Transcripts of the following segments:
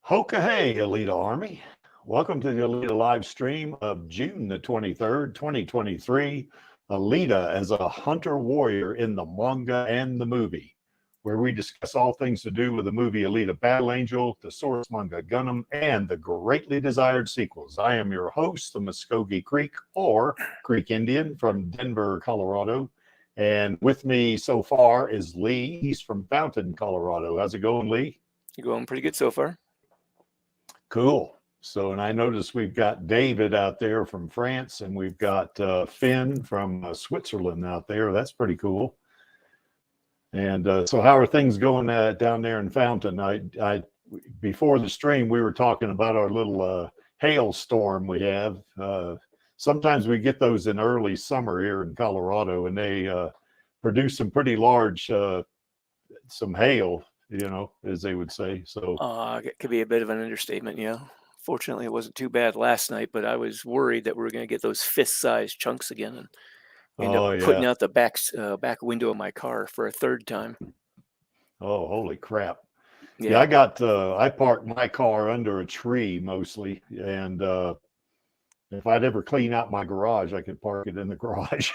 Hoka hey, Alita Army. Welcome to the Alita live stream of June the 23rd, 2023. Alita as a hunter warrior in the manga and the movie, where we discuss all things to do with the movie Alita Battle Angel, the source manga Gundam, and the greatly desired sequels. I am your host, the Muskogee Creek or Creek Indian from Denver, Colorado. And with me so far is Lee. He's from Fountain, Colorado. How's it going, Lee? You're going pretty good so far. Cool. So, and I noticed we've got David out there from France, and we've got Finn from Switzerland out there. That's pretty cool. And so how are things going down there in Fountain? I before the stream, we were talking about our little hailstorm we have. Sometimes we get those in early summer here in Colorado, and they produce some pretty large, some hail, you know, as they would say. So it could be a bit of an understatement, yeah. Fortunately, it wasn't too bad last night, but I was worried that we were going to get those fist-sized chunks again and end up putting out the back window of my car for a third time. Oh, holy crap. Yeah, I parked my car under a tree mostly, and if I'd ever clean out my garage, I could park it in the garage.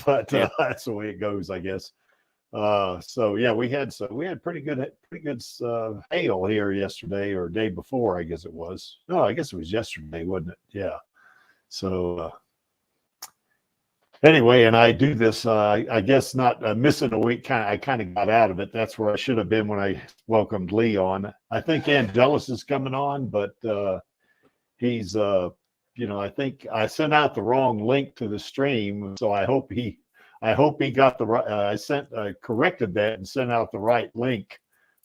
But that's the way it goes, I guess. So yeah, we had pretty good hail here yesterday or day before, I guess it was. No, I guess it was yesterday, wasn't it? Yeah. So anyway, and I do this. I guess not missing a week. I kind of got out of it. That's where I should have been when I welcomed Lee on. I think Angelus is coming on, but he's you know, I think I sent out the wrong link to the stream, so I hope he got the right. I corrected that and sent out the right link,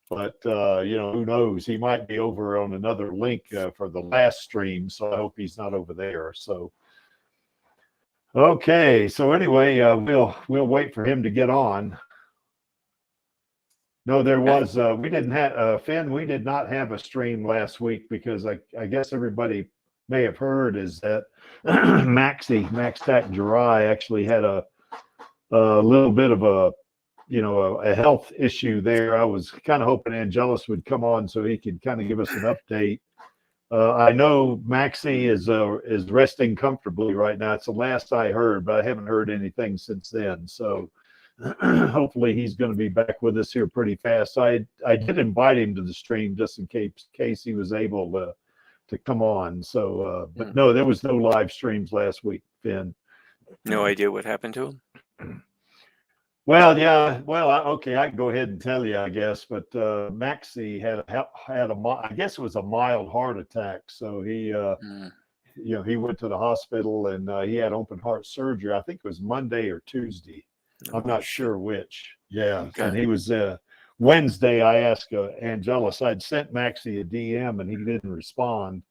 but you know, who knows? He might be over on another link for the last stream, so I hope he's not over there. So, okay. So anyway, we'll wait for him to get on. No, there was we didn't have Finn. We did not have a stream last week because I guess everybody may have heard is that Max Tac Jirai actually had a little bit of a health issue there. I was kind of hoping Angelus would come on so he could kind of give us an update. I know Maxie is resting comfortably right now. It's the last I heard, but I haven't heard anything since then. So hopefully he's going to be back with us here pretty fast. I did invite him to the stream just in case he was able to come on. So, but no, there was no live streams last week, Finn. No idea what happened to him. Well, yeah. Well, okay, I can go ahead and tell you, I guess. But Maxie had I guess it was a mild heart attack. So he, he went to the hospital and he had open heart surgery. I think it was Monday or Tuesday. I'm not sure which. Yeah, okay. And he was Wednesday. I asked Angelus. I'd sent Maxie a DM and he didn't respond.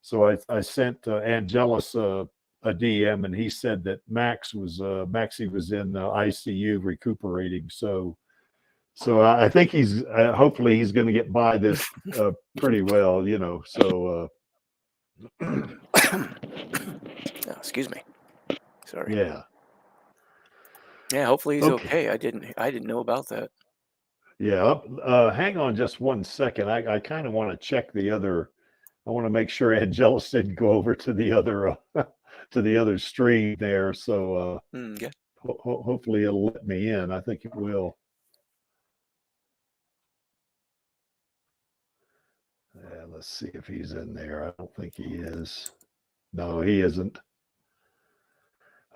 So I sent Angelus a DM and he said that Maxie was in ICU recuperating. So I think he's hopefully he's going to get by this pretty well, So excuse me. Sorry. Yeah. Yeah, hopefully he's okay. I didn't know about that. Yeah. Hang on just 1 second. I kind of want to check the other. I want to make sure Angelus didn't go over to the other stream there. So yeah. Hopefully it'll let me in. I think it will. Let's see if he's in there. I don't think he is. No, he isn't.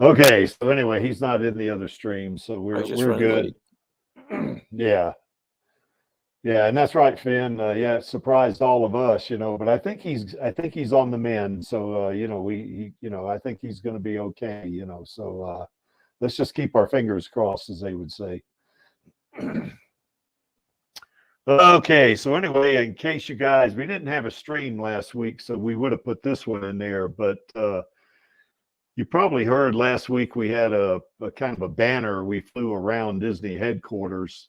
Okay, so anyway, he's not in the other stream, so we're good. Yeah, and that's right, Finn. Yeah, it surprised all of us, But I think he's on the mend. So I think he's going to be okay, So let's just keep our fingers crossed, as they would say. Okay, so anyway, in case you guys, we didn't have a stream last week, so we would have put this one in there, but. You probably heard last week we had a kind of a banner. We flew around Disney headquarters,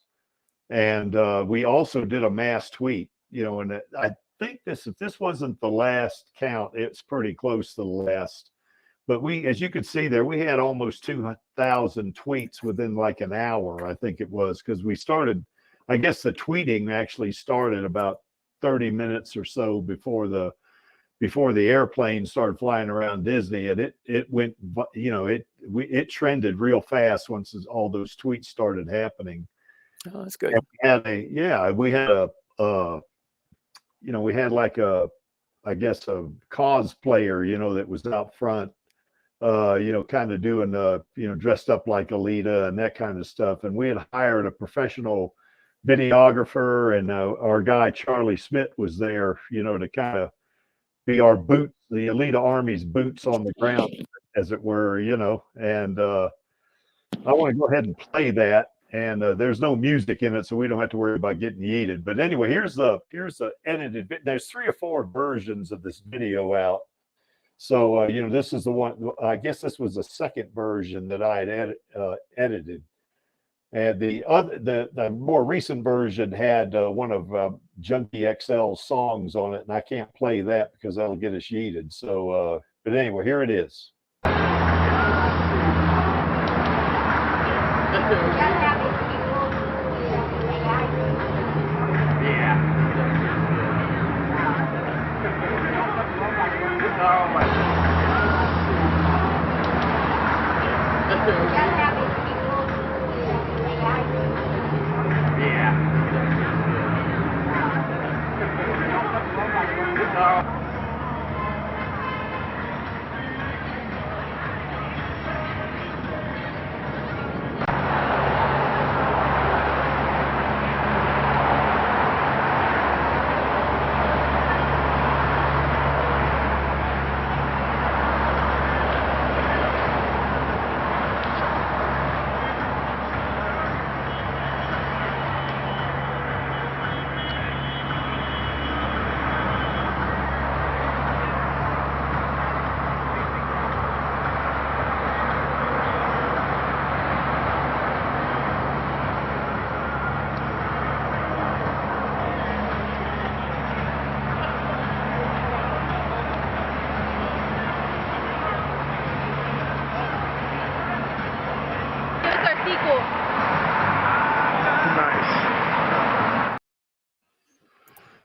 and we also did a mass tweet. And I think if this wasn't the last count, it's pretty close to the last. But as you could see there, we had almost 2,000 tweets within like an hour. I think it was because we started. I guess the tweeting actually started about 30 minutes or so before the airplane started flying around Disney, and it went, it trended real fast once all those tweets started happening. Oh, that's good. And we had I guess a cosplayer, that was out front, kind of doing dressed up like Alita and that kind of stuff. And we had hired a professional videographer, and our guy Charlie Smith was there, to kind of be our boots, the Alita Army's boots on the ground, as it were, and I want to go ahead and play that. And there's no music in it, so we don't have to worry about getting yeeted. But anyway, here's the edited. There's 3 or 4 versions of this video out. So this is the one. I guess this was the second version that I had edited. And the more recent version had one of Junkie XL's songs on it, and I can't play that because that'll get us yeeted. So, but anyway, here it is.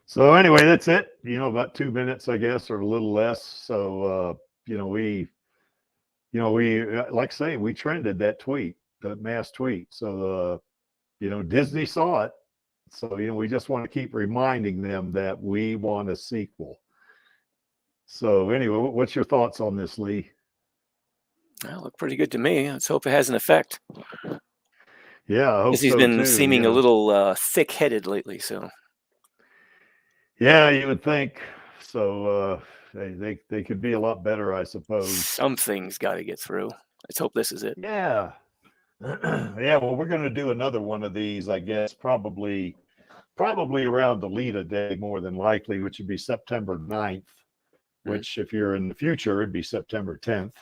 So anyway, that's it. About 2 minutes, I guess, or a little less. So we like I say, we trended that tweet. mass tweet. So, Disney saw it. So, we just want to keep reminding them that we want a sequel. So anyway, what's your thoughts on this, Lee? Well, look pretty good to me. Let's hope it has an effect. Yeah, I hope Because he's so been too, seeming a little thick-headed lately, so. Yeah, you would think. So they could be a lot better, I suppose. Something's got to get through. Let's hope this is it. Yeah. Yeah, well, we're going to do another one of these, I guess, probably around Alita Day, more than likely, which would be September 9th, which if you're in the future, it'd be September 10th.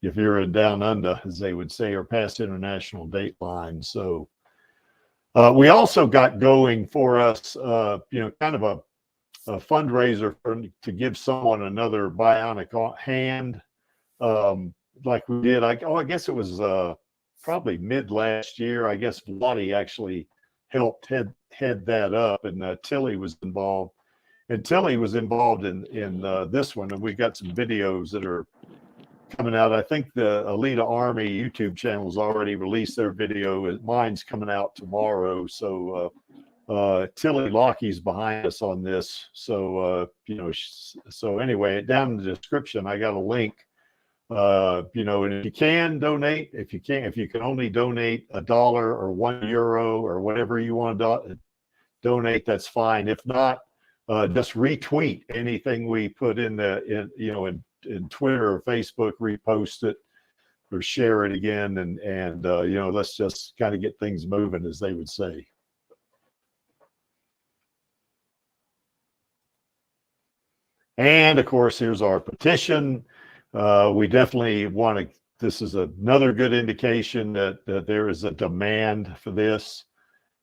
If you're in down under, as they would say, or past international date line. So we also got going for us, kind of a fundraiser to give someone another bionic hand, like we did. I guess it was probably mid last year. I guess Lottie actually helped head that up, and Tilly was involved. And Tilly was involved in this one, and we got some videos that are coming out. I think the Alita Army YouTube channel's already released their video. Mine's coming out tomorrow. So Tilly Lockie's behind us on this. So so anyway, down in the description, I got a link. And if you can donate, if you can only donate $1 or €1 or whatever you want to donate, that's fine. If not, just retweet anything we put in Twitter or Facebook, repost it or share it again, and let's just kind of get things moving, as they would say. And of course, here's our petition. We definitely want to. This is another good indication that there is a demand for this.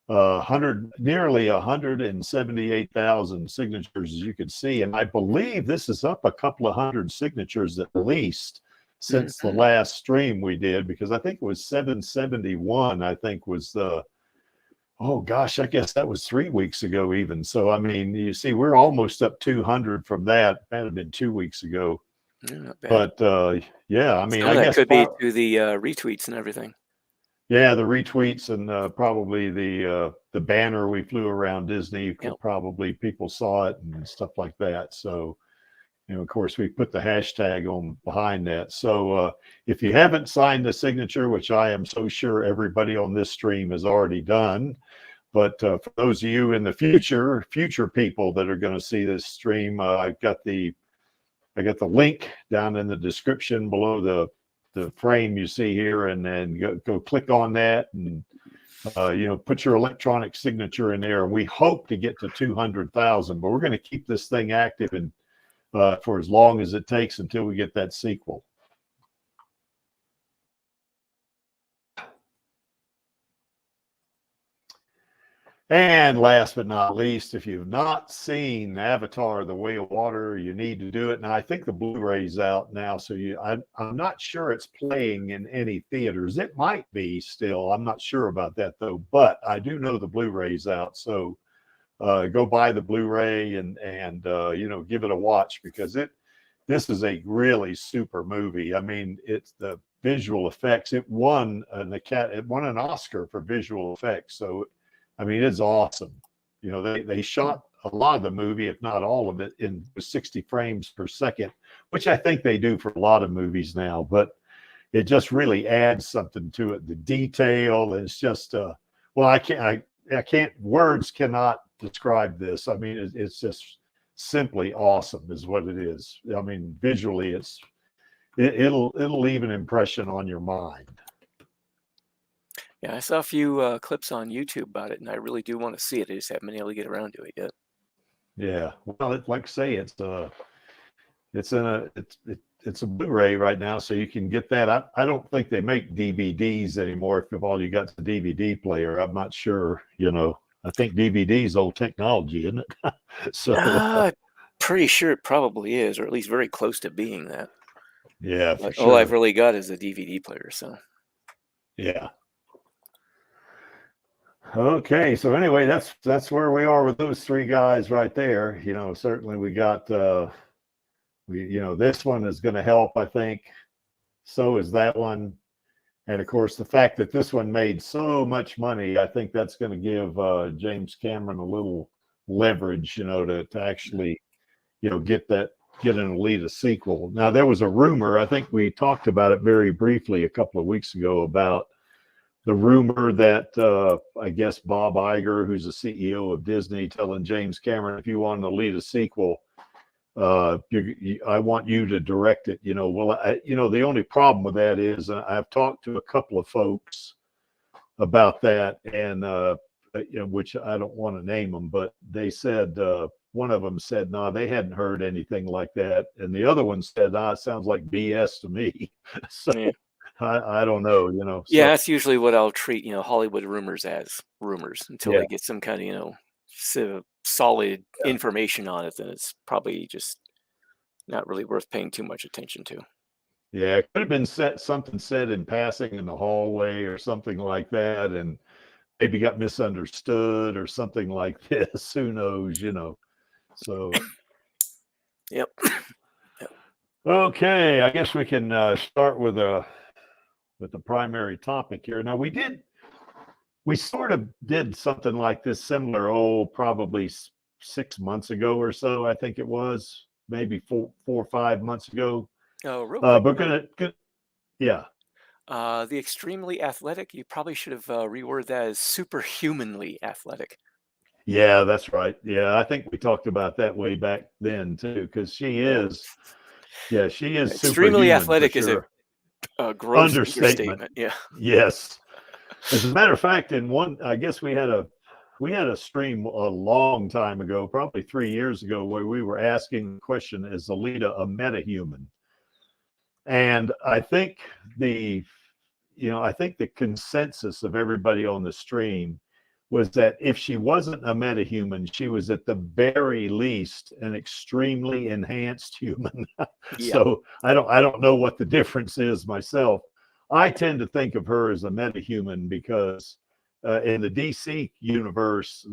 Nearly 178,000 signatures, as you can see, and I believe this is up a couple of hundred signatures at least since the last stream we did, because I think it was 771. I think was the. Oh gosh, I guess that was 3 weeks ago even. So I mean, you see, we're almost up 200 from that. That had been 2 weeks ago. Not bad. But yeah, I mean, I guess could be to the retweets and everything. Yeah, the retweets and probably the banner we flew around Disney. Probably people saw it and stuff like that. So, of course, we put the hashtag on behind that. So if you haven't signed the signature, which I am so sure everybody on this stream has already done, but for those of you in the future people that are going to see this stream, I got the link down in the description below the frame you see here, and then go click on that, and put your electronic signature in there. And we hope to get to 200,000, but we're going to keep this thing active and for as long as it takes until we get that sequel. And last but not least, if you've not seen Avatar: The Way of Water, you need to do it. Now, I think the Blu-ray's out now, so I'm not sure it's playing in any theaters. It might be still. I'm not sure about that, though. But I do know the Blu-ray's out, so go buy the Blu-ray and give it a watch, because this is a really super movie. I mean, it's the visual effects. It won an Oscar for visual effects, so. I mean, it's awesome. They shot a lot of the movie, if not all of it, in 60 frames per second, which I think they do for a lot of movies now. But it just really adds something to it. The detail is just, I can't. Words cannot describe this. I mean, it's just simply awesome, is what it is. I mean, visually, it'll leave an impression on your mind. Yeah, I saw a few clips on YouTube about it, and I really do want to see it. I just haven't been able to get around to it yet. Yeah, well, like I say, it's a Blu-ray right now, so you can get that. I don't think they make DVDs anymore. If all you got's the DVD player, I'm not sure. I think DVD's old technology, isn't it? So pretty sure it probably is, or at least very close to being that. Yeah, but for sure. All I've really got is a DVD player. So yeah. Okay, so anyway, that's where we are with those three guys right there. Certainly we got this one is going to help, I think. So is that one, And of course, the fact that this one made so much money, I think that's going to give James Cameron a little leverage, to actually, get an Alita sequel. Now, there was a rumor, I think we talked about it very briefly a couple of weeks ago, about the rumor that I guess Bob Iger, who's the CEO of Disney, telling James Cameron, if you want an Alita sequel, I want you to direct it. Well, the only problem with that is I've talked to a couple of folks about that, and which I don't want to name them, but they said one of them said no, they hadn't heard anything like that, and the other one said, it sounds like BS to me. So Yeah. I don't know, Yeah, So, that's usually what I'll treat, Hollywood rumors as rumors until yeah, they get some kind of, solid yeah. information on it. Then it's probably just not really worth paying too much attention to. Yeah, it could have been something said in passing in the hallway or something like that, and maybe got misunderstood or something like this. Who knows, So, Yep. okay, I guess we can start with the primary topic here. Now, we sort of did something like this similar, probably 6 months ago or so. I think it was maybe 4 or 5 months ago. Oh, real quick. Yeah. The extremely athletic, you probably should have reworded that as superhumanly athletic. Yeah, that's right. Yeah, I think we talked about that way back then too, because she is Extremely superhuman for athletic is sure. a gross Understatement. understatement. Yeah. Yes. As a matter of fact, I guess we had a stream a long time ago, probably 3 years ago, where we were asking the question, is Alita a metahuman? And I think the consensus of everybody on the stream was that if she wasn't a metahuman, she was at the very least an extremely enhanced human. Yeah. So I don't know what the difference is myself. I tend to think of her as a metahuman because in the DC universe,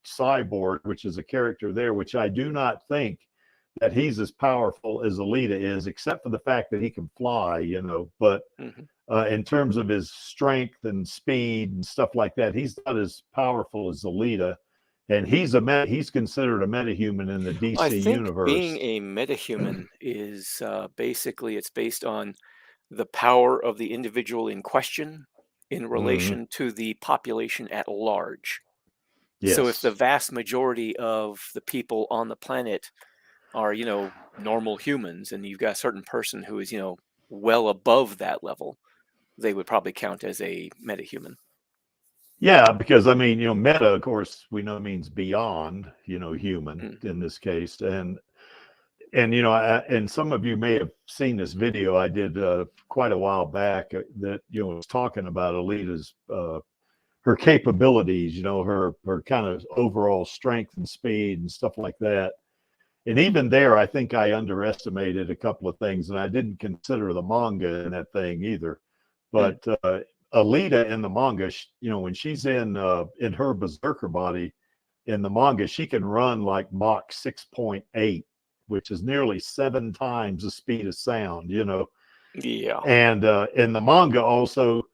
Cyborg, which is a character there, which I do not think that he's as powerful as Alita is, except for the fact that he can fly, But in terms of his strength and speed and stuff like that, he's not as powerful as Alita, and he's considered a metahuman in the DC I think universe. being a metahuman is basically it's based on the power of the individual in question in relation to the population at large. Yes. So if the vast majority of the people on the planet are, normal humans, and you've got a certain person who is, well above that level, they would probably count as a metahuman. Yeah, because meta, of course, we know means beyond, human in this case, and and some of you may have seen this video I did quite a while back that was talking about Alita's her capabilities, her kind of overall strength and speed and stuff like that. And even there, I think I underestimated a couple of things, and I didn't consider the manga in that thing either. But Alita in the manga, when she's in her berserker body in the manga, she can run like Mach 6.8, which is nearly 7 times the speed of sound. Yeah. And in the manga also,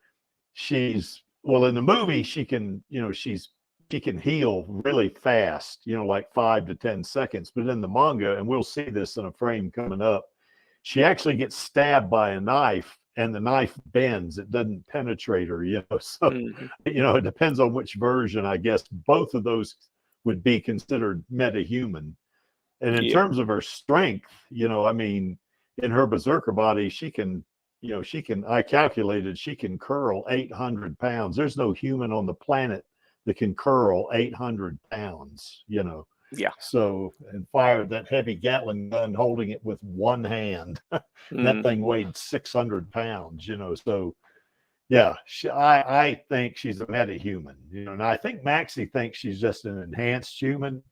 in the movie she can she can heal really fast, like 5 to 10 seconds. But in the manga, and we'll see this in a frame coming up, she actually gets stabbed by a knife and the knife bends. It doesn't penetrate her, So, it depends on which version, I guess. Both of those would be considered metahuman. And in terms of her strength, in her berserker body, she can, I calculated she can curl 800 pounds. There's no human on the planet that can curl 800 pounds, Yeah. So, and fire that heavy Gatling gun holding it with one hand. That thing weighed 600 pounds, So, yeah, I think she's a metahuman, and I think Maxie thinks she's just an enhanced human.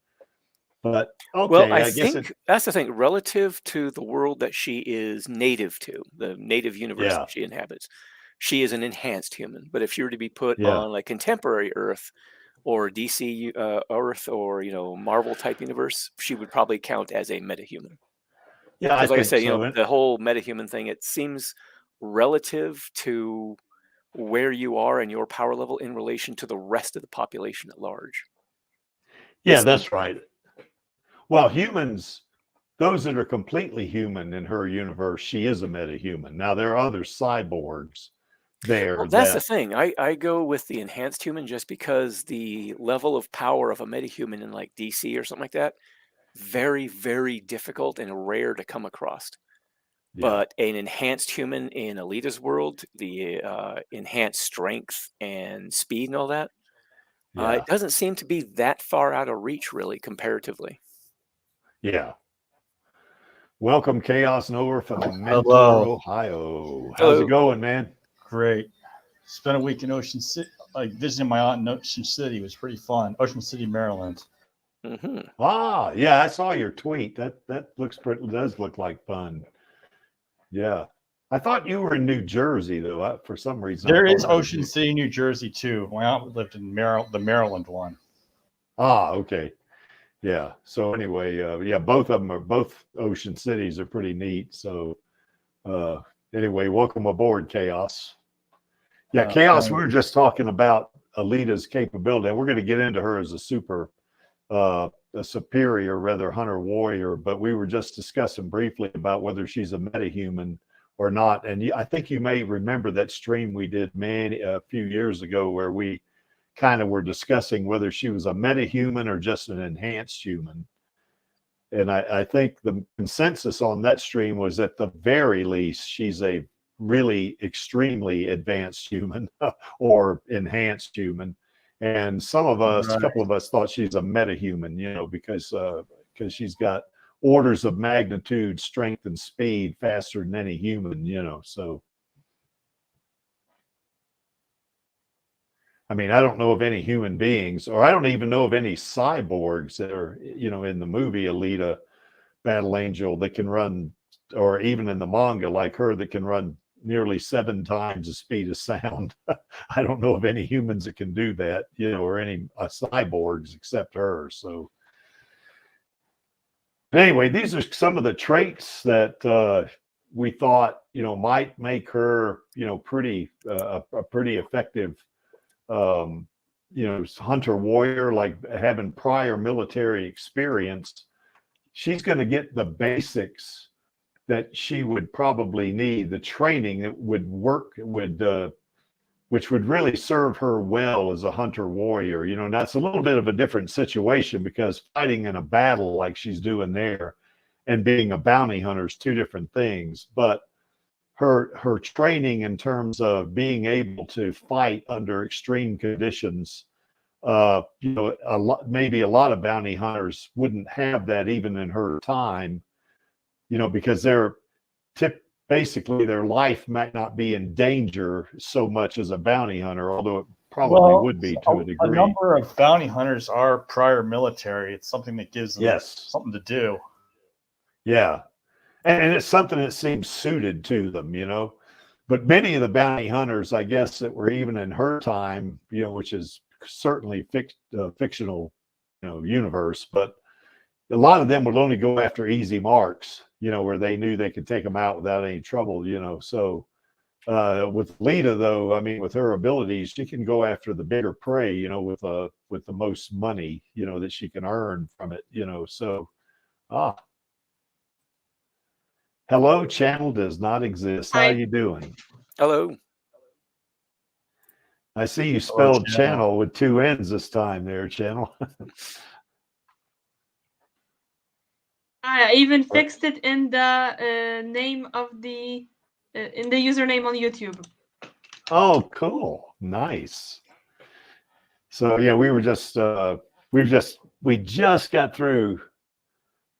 But okay, well, I guess think that's the thing. Relative to the world that she is native to, the native universe that she inhabits, she is an enhanced human. But if she were to be put on like contemporary Earth or DC Earth or Marvel type universe, she would probably count as a metahuman. Yeah, Because like I said, so. the whole metahuman thing, it seems relative to where you are and your power level in relation to the rest of the population at large. Yeah, that's right. Well, humans, those that are completely human in her universe, she is a metahuman. Now, there are other cyborgs there. Well, that's the thing. I go with the enhanced human just because the level of power of a metahuman in like DC or something like that, very, very difficult and rare to come across. Yeah. But an enhanced human in Alita's world, the enhanced strength and speed and all that, Yeah. it doesn't seem to be that far out of reach, really, comparatively. Yeah. Welcome, Chaos Knower from Mentor, Ohio. How's Hello. it going, man? Great. Spent a week in Ocean City, like visiting my aunt in Ocean City. It was pretty fun. Ocean City, Maryland. Mm-hmm. Ah, yeah, I saw your tweet. That looks pretty. Does look like fun. Yeah, I thought you were in New Jersey though. For some reason, There is Ocean City, New Jersey too. My aunt lived in the Maryland one. Ah, okay. Yeah. So anyway, yeah, both Ocean Cities are pretty neat. So anyway, welcome aboard, Chaos. Yeah, Chaos. We were just talking about Alita's capability, and we're going to get into her as a superior, rather, hunter warrior. But we were just discussing briefly about whether she's a metahuman or not. And I think you may remember that stream we did a few years ago where we kind of were discussing whether she was a metahuman or just an enhanced human. And I think the consensus on that stream was at the very least, she's a really extremely advanced human or enhanced human. And some of us, a couple of us thought she's a metahuman, because she's got orders of magnitude, strength and speed faster than any human, so. I mean, I don't know of any human beings, or I don't even know of any cyborgs that are, in the movie Alita Battle Angel that can run, or even in the manga like her that can run nearly 7 times the speed of sound. I don't know of any humans that can do that, or any cyborgs except her. So anyway, these are some of the traits that we thought, might make her, pretty a pretty effective hunter warrior, like having prior military experience. She's going to get the basics that she would probably need, the training that would work, which would really serve her well as a hunter warrior. Now it's a little bit of a different situation because fighting in a battle like she's doing there and being a bounty hunter is 2 different things. But her training in terms of being able to fight under extreme conditions, maybe a lot of bounty hunters wouldn't have that even in her time, because basically their life might not be in danger so much as a bounty hunter, although it probably would be to a degree. A number of bounty hunters are prior military. It's something that gives them something to do. Yeah. And it's something that seems suited to them, but many of the bounty hunters, I guess, that were even in her time, which is certainly fictional, universe, but a lot of them would only go after easy marks, where they knew they could take them out without any trouble, So with Alita, though, I mean, with her abilities, she can go after the bigger prey, with the most money, that she can earn from it, So, hello, channel does not exist. How are you doing? Hello. I see you spelled channel with 2 N's this time there, channel. I even fixed it in the name of the in the username on YouTube. Oh, cool. Nice. So yeah, we just got through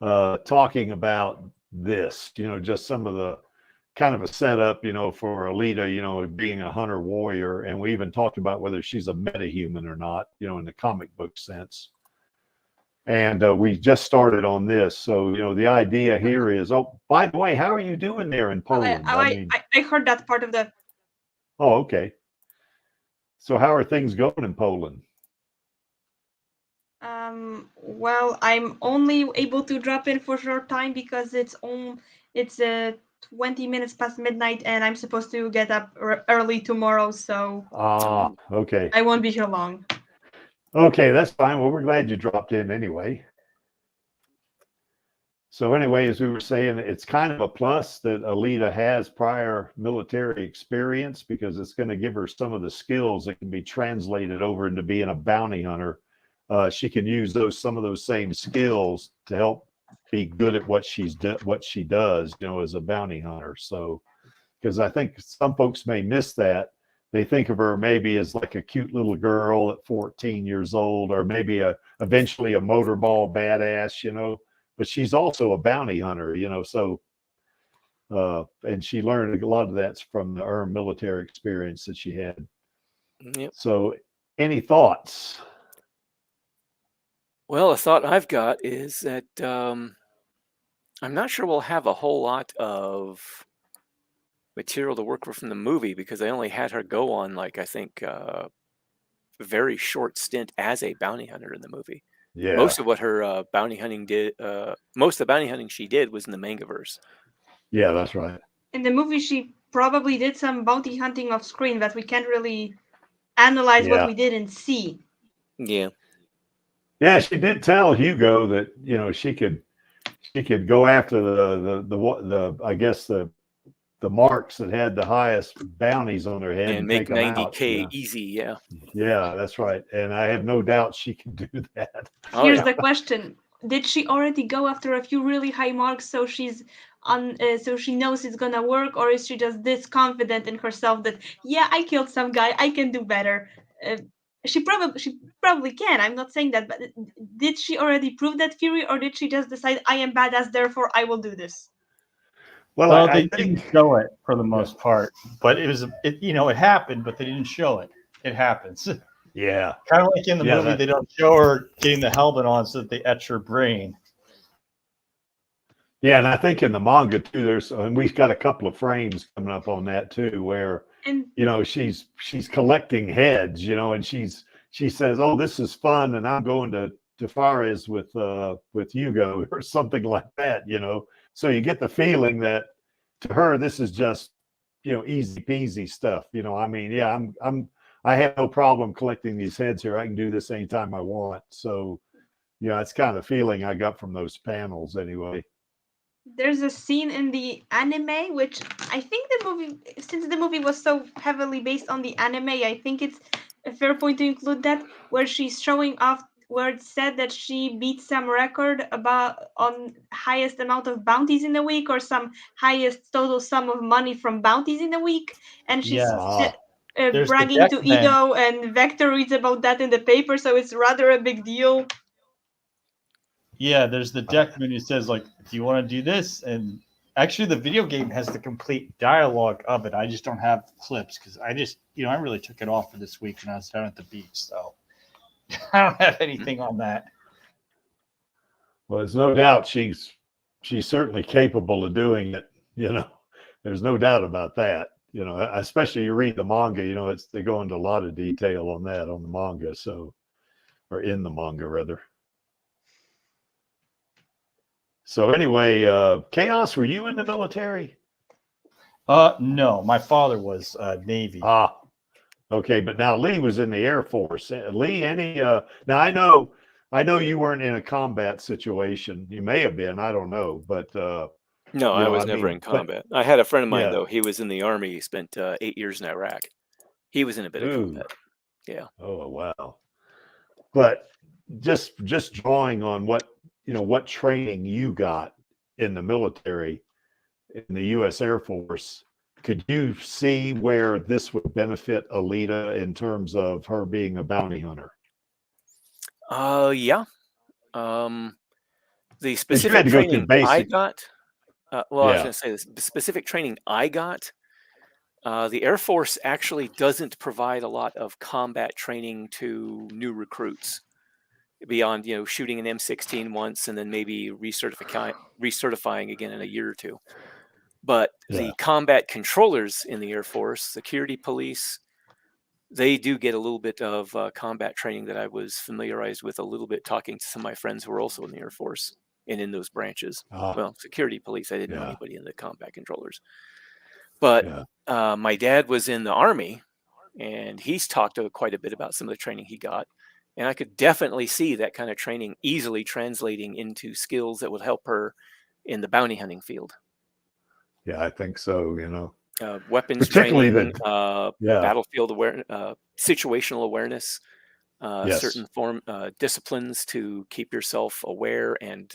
talking about this, just some of the kind of a setup, for Alita, being a hunter warrior. And we even talked about whether she's a metahuman or not, in the comic book sense. And we just started on this. So, the idea here is, oh, by the way, how are you doing there in Poland? I heard that part of the. Oh, okay. So how are things going in Poland? Well, I'm only able to drop in for a short time because it's 20 minutes past midnight, and I'm supposed to get up early tomorrow, so okay. I won't be here long. Okay, that's fine. Well, we're glad you dropped in anyway. So anyway, as we were saying, it's kind of a plus that Alita has prior military experience, because it's going to give her some of the skills that can be translated over into being a bounty hunter. She can use some of those same skills to help be good at what she does, as a bounty hunter. So, because I think some folks may miss that. They think of her maybe as like a cute little girl at 14 years old, or maybe eventually a motorball badass, but she's also a bounty hunter, so, and she learned a lot of that's from her military experience that she had. Yep. So any thoughts? Well, a thought I've got is that I'm not sure we'll have a whole lot of material to work with from the movie, because they only had her go on, like, I think, a very short stint as a bounty hunter in the movie. Yeah. Most of what her bounty hunting did, most of the bounty hunting she did was in the Mangaverse. Yeah, that's right. In the movie, she probably did some bounty hunting off screen that we can't really analyze what we didn't see. Yeah. Yeah, she did tell Hugo that she could go after the I guess the marks that had the highest bounties on their head And make take them out. 90K easy. Yeah. Yeah, that's right. And I have no doubt she can do that. Here's the question: did she already go after a few really high marks, so she's so she knows it's gonna work, or is she just this confident in herself that I killed some guy, I can do better? She probably can. I'm not saying that, but did she already prove that theory, or did she just decide I am badass, therefore I will do this? Well, they didn't show it for the most part, but it happened, but they didn't show it. It happens. Yeah. Kind of like in the movie, they don't show her getting the helmet on so that they etch her brain. Yeah, and I think in the manga too, and we've got a couple of frames coming up on that too, where she's collecting heads, and she says, "Oh, this is fun, and I'm going to Fares with Hugo," or something like that, So you get the feeling that to her this is just easy peasy stuff. I mean, I have no problem collecting these heads here. I can do this anytime I want. So it's kind of the feeling I got from those panels anyway. There's a scene in the anime, which I think since the movie was so heavily based on the anime, I think it's a fair point to include that, where she's showing off, where it said that she beat some record on highest amount of bounties in a week, or some highest total sum of money from bounties in a week, and she's bragging to Ido, and Vector reads about that in the paper, so it's rather a big deal. Yeah, there's the deckman who says, like, do you want to do this? And actually, the video game has the complete dialogue of it. I just don't have clips because I really took it off for this week when I was down at the beach. So I don't have anything on that. Well, there's no doubt she's certainly capable of doing it. There's no doubt about that. Especially you read the manga. They go into a lot of detail on that on the manga. Or in the manga rather. So anyway, Chaos, were you in the military? No, my father was Navy. Okay, but now Lee was in the Air Force. Lee, now I know you weren't in a combat situation. You may have been, I don't know, but no, I was never in combat. I had a friend of mine though. He was in the Army. He spent 8 years in Iraq. He was in a bit of combat. Yeah. Oh wow. But just drawing on what training you got in the military, in the U.S. Air Force, could you see where this would benefit Alita in terms of her being a bounty hunter? Yeah. The specific training I got, I was going to say this, the specific training I got, the Air Force actually doesn't provide a lot of combat training to new recruits. Beyond shooting an M16 once and then maybe recertifying again in a year or two. But the combat controllers in the Air Force, security police, they do get a little bit of combat training that I was familiarized with a little bit talking to some of my friends who were also in the Air Force. and in those branches. Ah, Well, security police, I didn't know yeah. anybody in the combat controllers. But Yeah. my dad was in the Army, and he's talked quite a bit about some of the training he got. And I could definitely see that kind of training easily translating into skills that would help her in the bounty hunting field. Yeah, I think so, you know. Weapons Particularly training, yeah. battlefield awareness, situational awareness, Yes. certain form disciplines to keep yourself aware and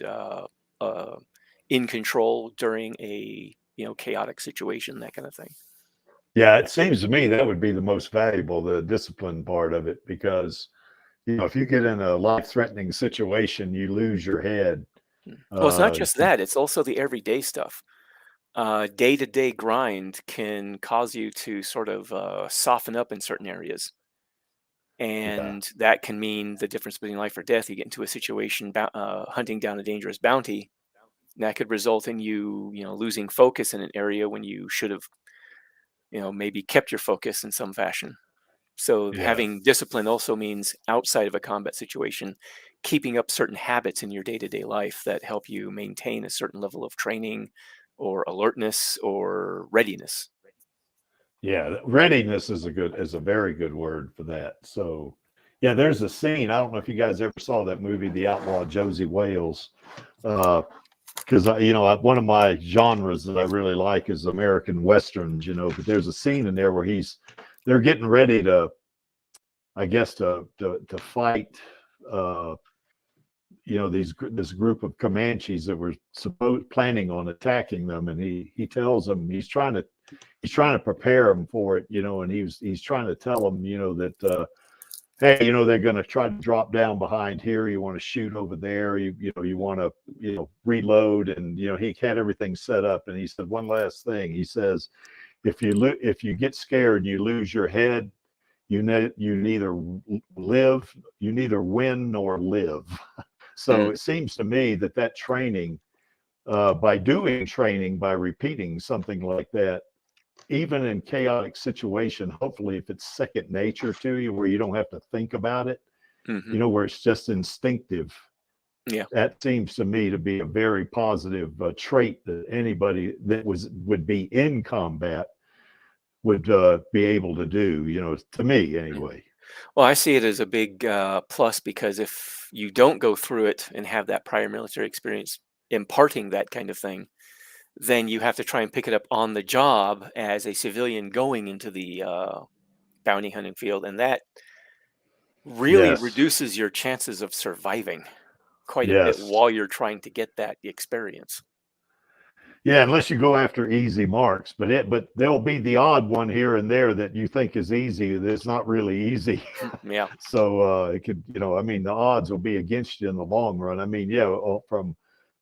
in control during a chaotic situation, that kind of thing. Yeah, it seems to me that would be the most valuable, the discipline part of it, because if you get in a life-threatening situation, you lose your head. Well, it's not just that; it's also the everyday stuff. Day-to-day grind can cause you to sort of soften up in certain areas. And that can mean the difference between life or death. You get into a situation hunting down a dangerous bounty, and that could result in you losing focus in an area when you should have maybe kept your focus in some fashion. So having discipline also means, outside of a combat situation, keeping up certain habits in your day-to-day life that help you maintain a certain level of training or alertness or readiness. Yeah, readiness is a very good word for that. So, yeah, there's a scene. I don't know if you guys ever saw that movie, The Outlaw Josie Wales, because one of my genres that I really like is American westerns. But there's a scene in there where they're getting ready to, I guess, to fight. This group of Comanches that were planning on attacking them, and he tells them he's trying to prepare them for it, and he's trying to tell them, that hey, they're going to try to drop down behind here. You want to shoot over there. You want to reload, and he had everything set up. And he said one last thing. He says, if you get scared and you lose your head, you neither win nor live. So it seems to me that training, by repeating something like that, even in chaotic situation, hopefully if it's second nature to you, where you don't have to think about it, where it's just instinctive. Yeah, that seems to me to be a very positive trait that anybody that would be in combat would be able to do, to me anyway. Well, I see it as a big plus, because if you don't go through it and have that prior military experience imparting that kind of thing, then you have to try and pick it up on the job as a civilian going into the bounty hunting field. And that really reduces your chances of surviving quite a bit while you're trying to get that experience. Yeah, unless you go after easy marks, but there'll be the odd one here and there that you think is easy that's not really easy. Yeah. So it could, the odds will be against you in the long run.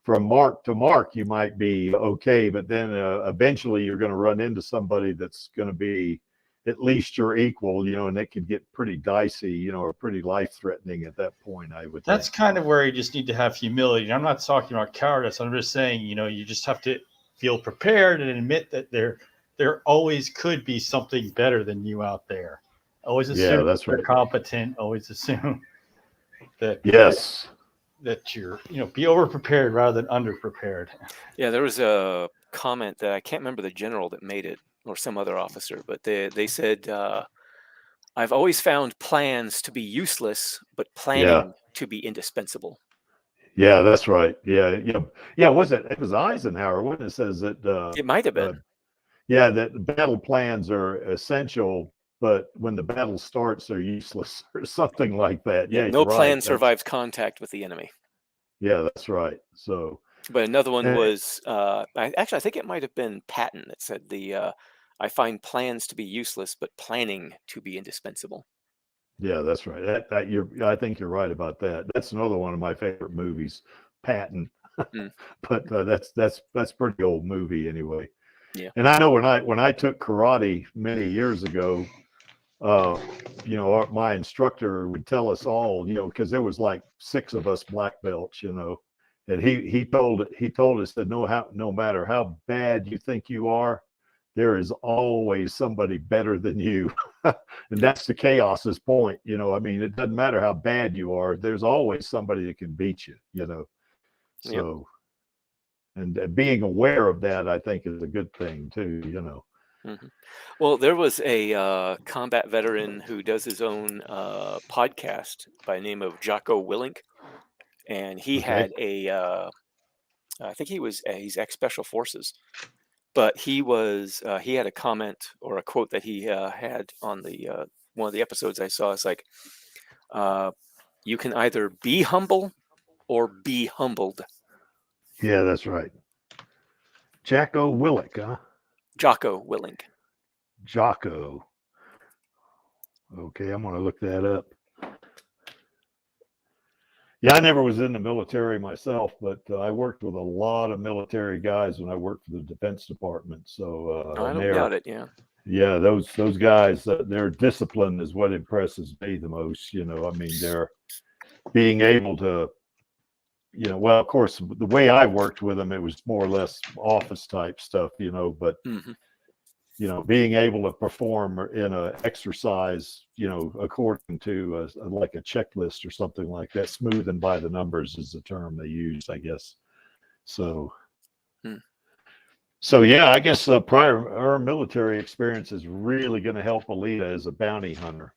From mark to mark, you might be okay, but then eventually you're going to run into somebody that's going to be at least your equal, and it could get pretty dicey, or pretty life-threatening at that point, I would think. That's kind of where you just need to have humility. I'm not talking about cowardice. I'm just saying, you just have to feel prepared and admit that there always could be something better than you out there. Always assume that's you're right. competent. Always assume that that you're, be over-prepared rather than under-prepared. Yeah, there was a comment that I can't remember the general that made it, or some other officer, but they said, I've always found plans to be useless, but planning to be indispensable. Yeah, that's right. Yeah. Was it was Eisenhower when it says that it might have been. That battle plans are essential, but when the battle starts, they're useless, or something like that. Yeah, no plan survives contact with the enemy. Yeah, that's right. So, but another one was I think it might have been Patton that said I find plans to be useless, but planning to be indispensable. Yeah, that's right. I think you're right about that. That's another one of my favorite movies, Patton. But that's pretty old movie anyway. Yeah. And I know when I took karate many years ago, my instructor would tell us all, because there was like 6 of us black belts, and he told us that no matter how bad you think you are, there is always somebody better than you. And that's the chaos's point. It doesn't matter how bad you are. There's always somebody that can beat you, So, and being aware of that, I think, is a good thing too. Well, there was a combat veteran who does his own podcast by the name of Jocko Willink, and he had I think he's ex-Special Forces, but he had a comment or a quote that he had on the one of the episodes I saw. It's like, you can either be humble or be humbled. Yeah, that's right. Jocko Willink, huh? Jocko Willink. Jocko. Okay, I'm going to look that up. Yeah, I never was in the military myself, but I worked with a lot of military guys when I worked for the Defense Department. So I don't doubt it. Yeah. Yeah, those guys, their discipline is what impresses me the most. I mean, they're being able to, well, of course, the way I worked with them, it was more or less office type stuff, but being able to perform in an exercise, according to like a checklist or something like that, smooth and by the numbers is the term they use, I guess. So, so yeah, I guess our military experience is really going to help Alita as a bounty hunter.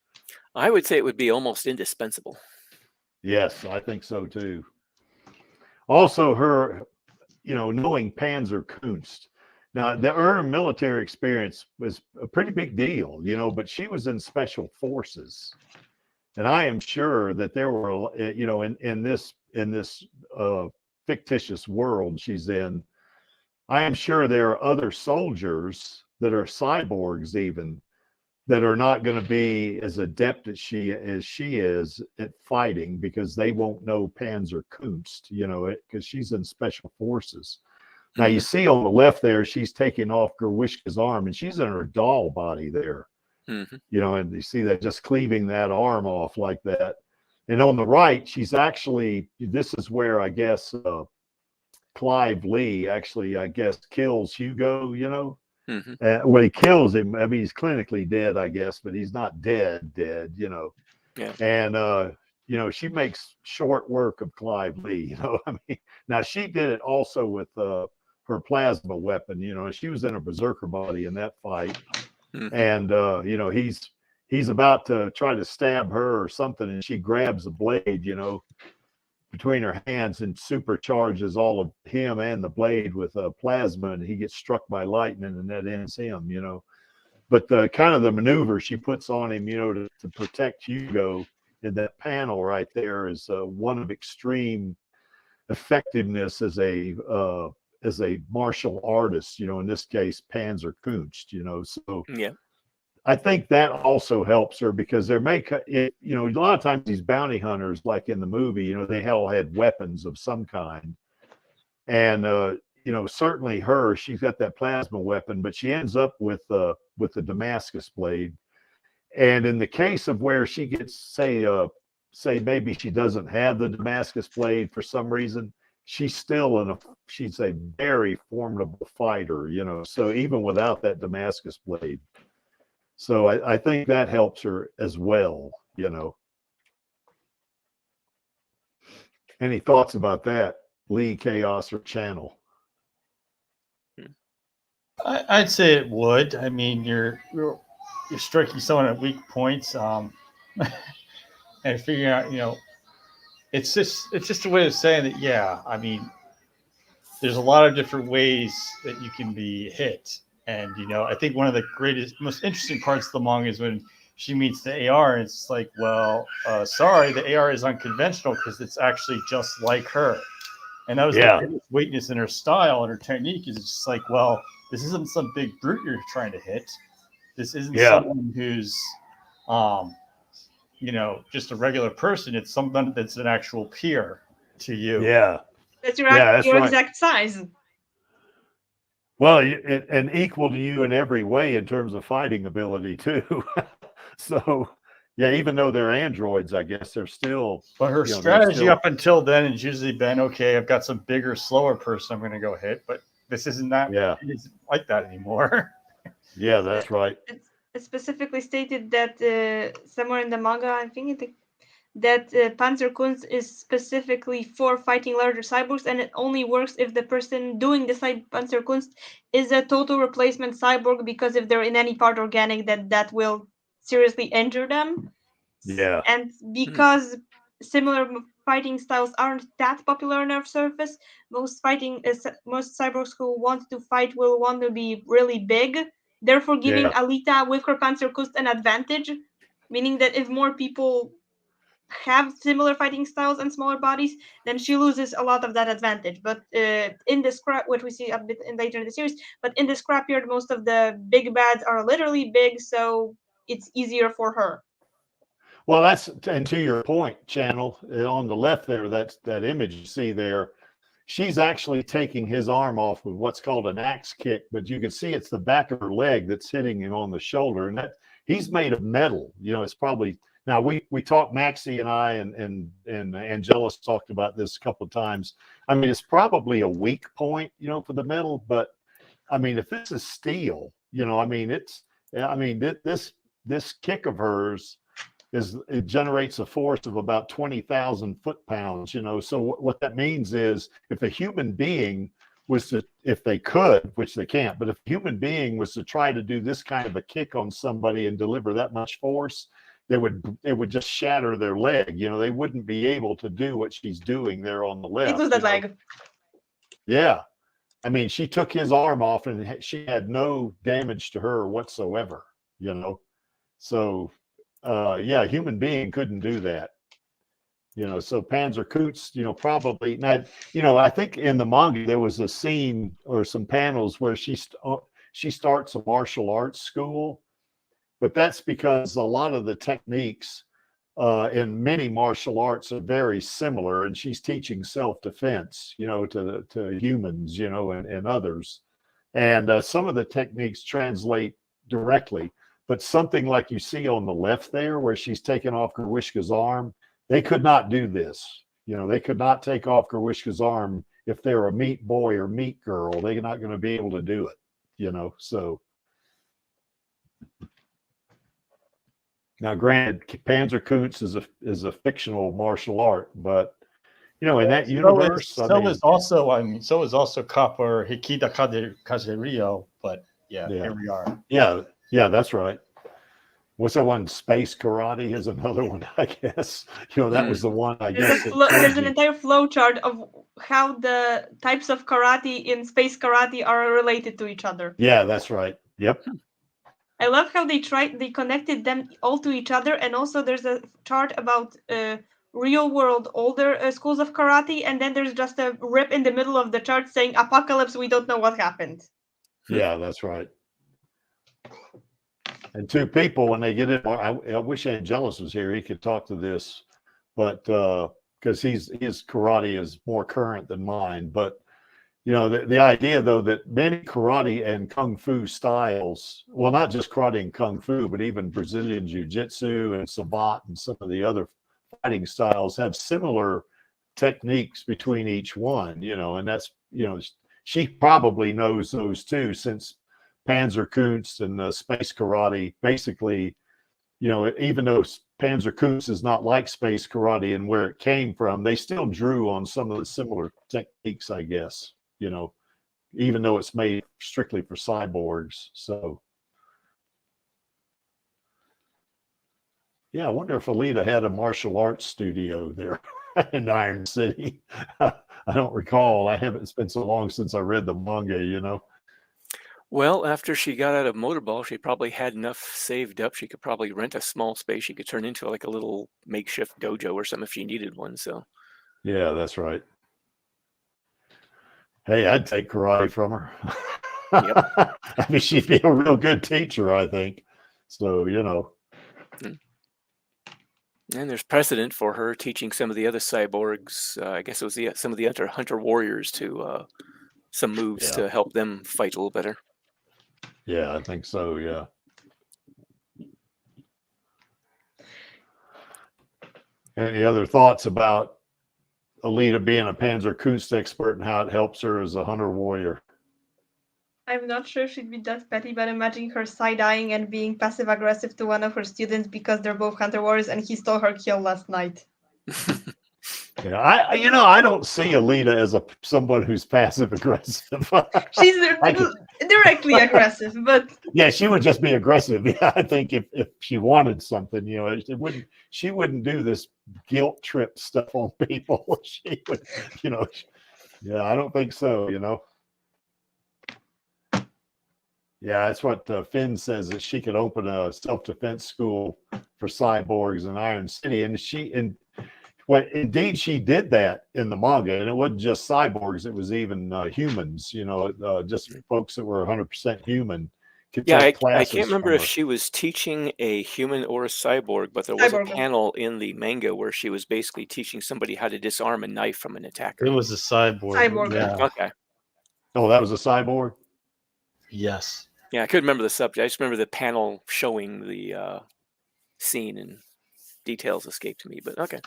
I would say it would be almost indispensable. Yes, I think so too. Also, her, knowing Panzer Kunst. Now, her military experience was a pretty big deal, but she was in Special Forces, and I am sure that there were, in this fictitious world she's in, I am sure there are other soldiers that are cyborgs even that are not going to be as adept as she is at fighting because they won't know Panzer Kunst, because she's in Special Forces. Now you see on the left there, she's taking off Gerwishka's arm, and she's in her doll body there. And you see that just cleaving that arm off like that. And on the right, she's actually, this is where I guess Clive Lee actually, I guess, kills Hugo, well, he kills him. I mean, he's clinically dead, I guess, but he's not dead, Yeah. And, she makes short work of Clive Lee, I mean, now she did it also with her plasma weapon, she was in a berserker body in that fight. And, he's about to try to stab her or something, and she grabs a blade, between her hands and supercharges all of him and the blade with plasma, and he gets struck by lightning, and that ends him, But the kind of the maneuver she puts on him, to protect Hugo in that panel right there is one of extreme effectiveness as a martial artist, in this case, Panzer Kunst, so yeah. I think that also helps her because a lot of times these bounty hunters, like in the movie, they all had weapons of some kind. And, certainly she's got that plasma weapon, but she ends up with the Damascus blade. And in the case of where she gets, say maybe she doesn't have the Damascus blade for some reason, she's a very formidable fighter, so even without that Damascus blade. So I think that helps her as well, Any thoughts about that, Lee, Chaos, or Channel? I'd say it would. I mean, you're striking someone at weak points, and figuring out, it's just a way of saying that. Yeah, I mean, there's a lot of different ways that you can be hit. And, I think one of the most interesting parts of the manga is when she meets the AR, and it's like, well, sorry, the AR is unconventional because it's actually just like her. And that was the biggest weakness in her style and her technique is just like, well, this isn't some big brute you're trying to hit. This isn't someone who's, just a regular person. It's someone that's an actual peer to you. Yeah. That's your exact size. Well, and equal to you in every way in terms of fighting ability too. So, yeah, even though they're androids, I guess they're still. But her strategy up until then has usually been, okay, I've got some bigger, slower person I'm going to go hit, but this isn't that. Yeah. It isn't like that anymore. Yeah, that's right. It's specifically stated that somewhere in the manga, I think that Panzerkunst is specifically for fighting larger cyborgs, and it only works if the person doing the Panzerkunst is a total replacement cyborg, because if they're in any part organic, that will seriously injure them. Yeah. And because similar fighting styles aren't that popular on Earth's surface, most cyborgs who want to fight will want to be really big, therefore giving Alita with her Panzerkunst an advantage, meaning that if more people have similar fighting styles and smaller bodies, then she loses a lot of that advantage. But in the scrap, what we see a bit later in the series, but in the scrapyard, most of the big bads are literally big, so it's easier for her. Well, and to your point, Channel, on the left there, that image you see there, she's actually taking his arm off with what's called an axe kick, but you can see it's the back of her leg that's hitting him on the shoulder, and that he's made of metal. You know, it's probably, now we talked, Maxie and I and Angelus talked about this a couple of times. I mean, it's probably a weak point, you know, for the metal, but I mean, if this is steel, you know, I mean, this kick of hers it generates a force of about 20,000 foot-pounds, you know. So what that means is, if a human being was to, if they could, which they can't, but if a human being was to try to do this kind of a kick on somebody and deliver that much force, it would just shatter their leg. You know, they wouldn't be able to do what she's doing there on the left. It was that leg. Yeah. I mean, she took his arm off and she had no damage to her whatsoever, you know. So yeah, a human being couldn't do that, you know. So Panzerkunst, you know, probably not. You know, I think in the manga there was a scene or some panels where she starts a martial arts school, but that's because a lot of the techniques in many martial arts are very similar, and she's teaching self-defense, you know, to humans, you know, and others, and some of the techniques translate directly. But something like you see on the left there, where she's taking off Gerwishka's arm, they could not do this. You know, they could not take off Gerwishka's arm if they're a meat boy or meat girl. They're not going to be able to do it, you know. So now, granted, Panzerkunst is a fictional martial art, but you know, in that universe, so is also Copper Hikida Kazerio, but yeah, here we are. Yeah, that's right. What's that one? Space Karate is another one, I guess. You know, that was the one, I guess. There's an entire flow chart of how the types of karate in Space Karate are related to each other. Yeah, that's right. Yep. I love how they connected them all to each other, and also there's a chart about real world older schools of karate, and then there's just a rip in the middle of the chart saying apocalypse, we don't know what happened. Yeah, that's right. And two people, when they get in, I wish Angelus was here. He could talk to this, but because his karate is more current than mine. But you know, the idea though that many karate and kung fu styles, well, not just karate and kung fu, but even Brazilian jiu-jitsu and savate and some of the other fighting styles have similar techniques between each one. You know, and that's, you know, she probably knows those too, since Panzerkunst and Space Karate, basically, you know, even though Panzerkunst is not like Space Karate and where it came from, they still drew on some of the similar techniques, I guess, you know, even though it's made strictly for cyborgs. So, yeah, I wonder if Alita had a martial arts studio there in Iron City. I don't recall. It's been so long since I read the manga, you know. Well, after she got out of Motorball, she probably had enough saved up. She could probably rent a small space. She could turn into like a little makeshift dojo or something if she needed one. So, yeah, that's right. Hey, I'd take karate from her. Yep. I mean, she'd be a real good teacher, I think. So, you know. And there's precedent for her teaching some of the other cyborgs. I guess it was some of the other hunter warriors to some moves to help them fight a little better. Yeah, I think so. Yeah. Any other thoughts about Alita being a Panzerkunst expert and how it helps her as a hunter warrior? I'm not sure she'd be that petty, but imagine her side-eyeing and being passive-aggressive to one of her students because they're both hunter warriors and he stole her kill last night. Yeah, I don't see Alita as someone who's passive aggressive. She's directly aggressive, but yeah, she would just be aggressive. Yeah, I think if she wanted something, she wouldn't do this guilt trip stuff on people. She would, yeah, I don't think so. Yeah, that's what Finn says, that she could open a self-defense school for cyborgs in Iron City, and indeed she did that in the manga, and it wasn't just cyborgs; it was even humans. Just folks that were 100% human. Yeah, I can't remember if she was teaching a human or a cyborg, but there was a panel in the manga where she was basically teaching somebody how to disarm a knife from an attacker. It was a cyborg. Cyborg. Yeah. Okay. Oh, that was a cyborg? Yes. Yeah, I couldn't remember the subject. I just remember the panel showing the scene, and details escaped me, but okay.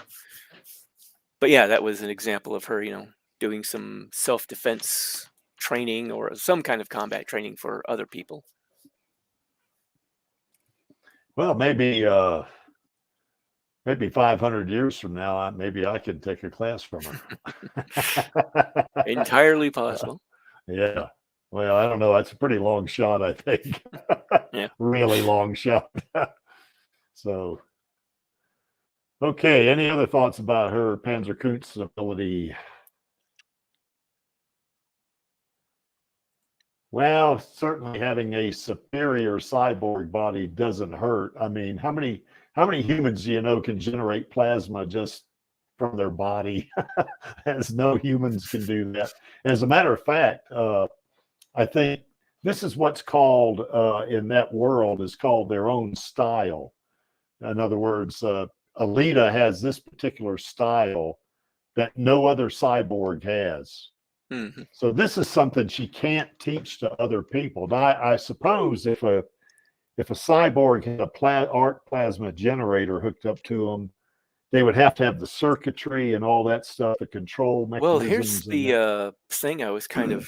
But yeah, that was an example of her, doing some self-defense training or some kind of combat training for other people. Well, maybe 500 years from now, maybe I could take a class from her. Entirely possible. Yeah. Well, I don't know. That's a pretty long shot, I think. Yeah. Really long shot. So, okay. Any other thoughts about her Panzerkunst's ability? Well, certainly having a superior cyborg body doesn't hurt. I mean, how many humans do you know can generate plasma just from their body? As no humans can do that. As a matter of fact, I think this is what's called in that world is called their own style. In other words, Alita has this particular style that no other cyborg has. Mm-hmm. So this is something she can't teach to other people. Now, I suppose if a cyborg had a arc plasma generator hooked up to them, they would have to have the circuitry and all that stuff, the control mechanisms. Well, here's the thing I was kind of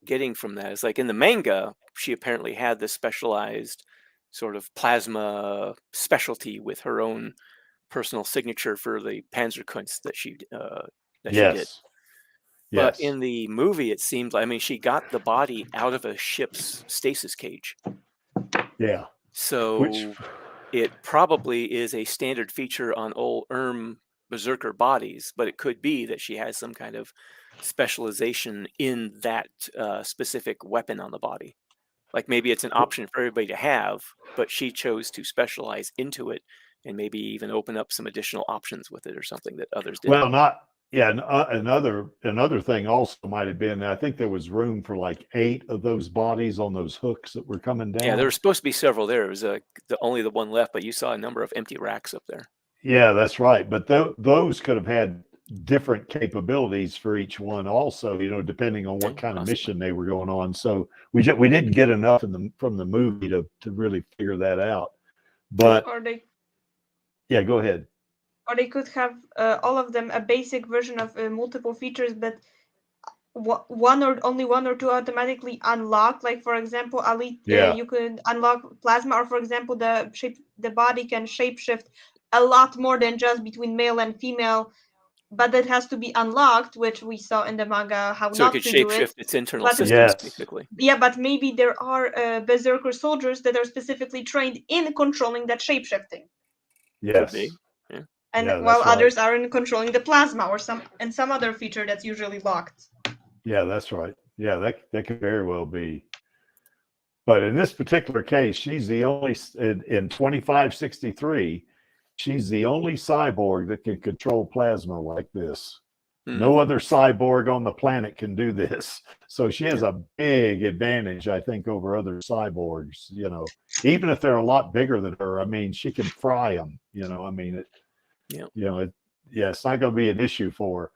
getting from that. Is like in the manga, she apparently had this specialized sort of plasma specialty with her own personal signature for the Panzerkunst that she did. But in the movie, it seemed like, she got the body out of a ship's stasis cage. Yeah. So it probably is a standard feature on old Berserker bodies, but it could be that she has some kind of specialization in that specific weapon on the body. Like maybe it's an option for everybody to have, but she chose to specialize into it and maybe even open up some additional options with it or something that others didn't. Well, another thing also might have been, I think there was room for like 8 of those bodies on those hooks that were coming down. Yeah, there were supposed to be several there. It was only the one left, but you saw a number of empty racks up there. Yeah, that's right. But those could have had different capabilities for each one also, depending on what kind of mission they were going on. So we didn't get enough from the movie to really figure that out. But yeah, go ahead. Or they could have all of them a basic version of multiple features, but only one or two automatically unlocked. Like for example, Alita, you could unlock plasma, or for example, the body can shapeshift a lot more than just between male and female, but that has to be unlocked, which we saw in the manga how so not it could to do shapeshift it. Its internal systems, basically. Yeah, but maybe there are Berserker soldiers that are specifically trained in controlling that shapeshifting. Yes. Could be. Yeah. And while others are in controlling the plasma or some other feature that's usually locked. Yeah, that's right. Yeah, that could very well be. But in this particular case, she's the only in 2563. She's the only cyborg that can control plasma like this. No other cyborg on the planet can do this. So she has a big advantage, I think, over other cyborgs. Even if they're a lot bigger than her, she can fry them. It's not going to be an issue for her.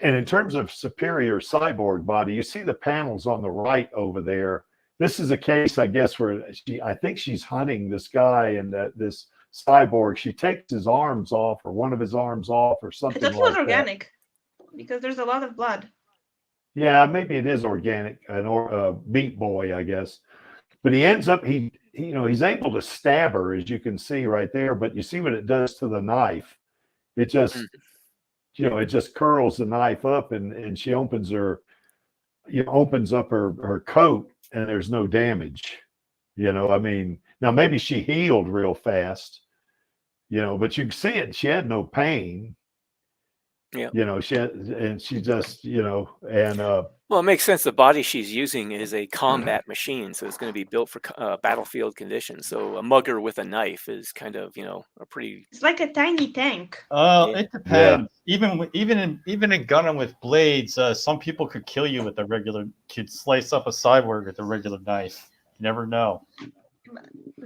And in terms of superior cyborg body, you see the panels on the right over there. This is a case, I guess, where I think she's hunting this guy and this cyborg. She takes his arms off, or one of his arms off, or something like that. That was organic, because there's a lot of blood. Yeah, maybe it is organic, Meat Boy, I guess. But he ends up he's able to stab her, as you can see right there. But you see what it does to the knife. It just it just curls the knife up, and she opens opens up her coat, and there's no damage. I mean, now maybe she healed real fast, but you can see it. She had no pain. Yeah. She just, well, it makes sense. The body she's using is a combat machine, so it's going to be built for battlefield conditions. So a mugger with a knife is kind of, a pretty. It's like a tiny tank. It depends. Yeah. Even in gunning with blades, some people could kill you with could slice up a cyborg with a regular knife. You never know.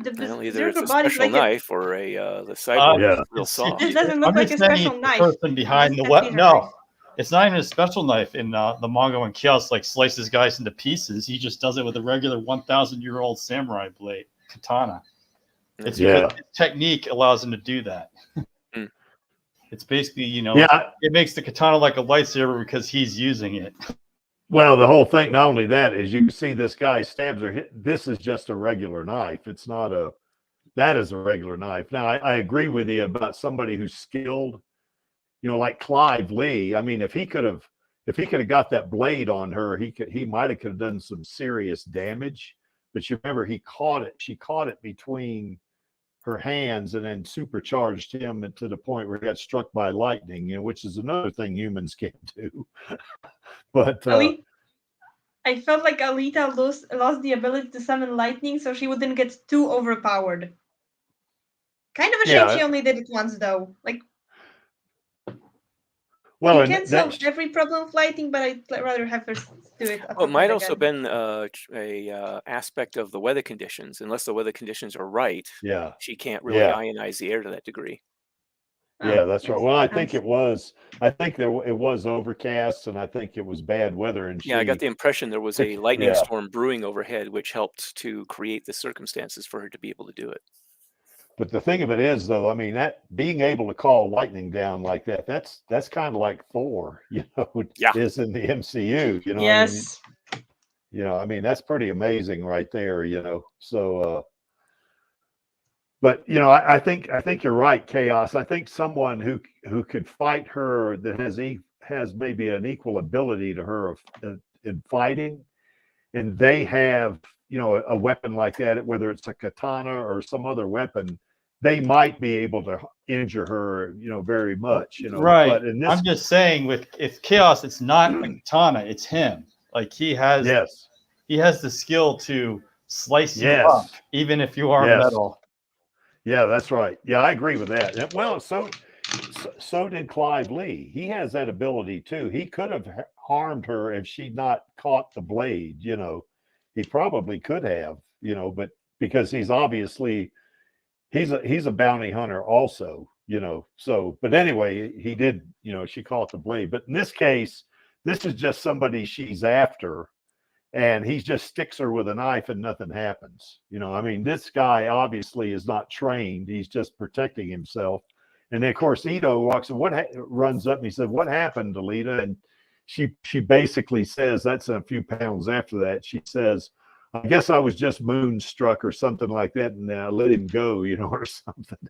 Either it's a special knife or the cyborg real soft. This doesn't look like a special knife. The person behind the weapon. No, it's not even a special knife in the manga. When Chaos slices guys into pieces, he just does it with a regular 1,000-year-old samurai blade katana. It's because his technique allows him to do that. It's basically, it makes the katana like a lightsaber because he's using it. Well, the whole thing, not only that, is you can see this guy stabs her. This is just a regular knife. It's not that is a regular knife. Now, I agree with you about somebody who's skilled, like Clive Lee. I mean, if he could have got that blade on her, he might have done some serious damage. But you remember, she caught it between her hands and then supercharged him to the point where he got struck by lightning, which is another thing humans can't do. But I felt like Alita lost the ability to summon lightning, so she wouldn't get too overpowered. Kind of a shame she only did it once, though. You can't solve every problem with lightning, but I'd rather have her do it. Well, it might also been a aspect of the weather conditions. Unless the weather conditions are right, she can't really ionize the air to that degree. Yeah, that's right. Well, I think it was. I think it was overcast, and I think it was bad weather. And I got the impression there was a lightning storm brewing overhead, which helped to create the circumstances for her to be able to do it. But the thing of it is, though, I mean, that being able to call lightning down like that's kind of like Thor, is in the MCU. Yes. I mean, that's pretty amazing right there. So. But I think you're right, Chaos. I think someone who could fight her that has maybe an equal ability to her in fighting, and they have a weapon like that, whether it's a katana or some other weapon, they might be able to injure her, very much. Right. But I'm just saying, if Chaos, it's not a katana, it's him. Like he has the skill to slice you up, even if you are metal. Yeah, that's right. Yeah, I agree with that. Well, so did Clive Lee. He has that ability too. He could have harmed her if she'd not caught the blade. He probably could have. But because he's obviously he's a bounty hunter also. So, but anyway, he did. She caught the blade. But in this case, this is just somebody she's after. And he just sticks her with a knife and nothing happens. I mean, this guy obviously is not trained. He's just protecting himself. And then, of course, Ito runs up and he said, "What happened, Alita?" And she basically says, that's a few pounds after that, she says, "I guess I was just moonstruck," or something like that, and I let him go, or something.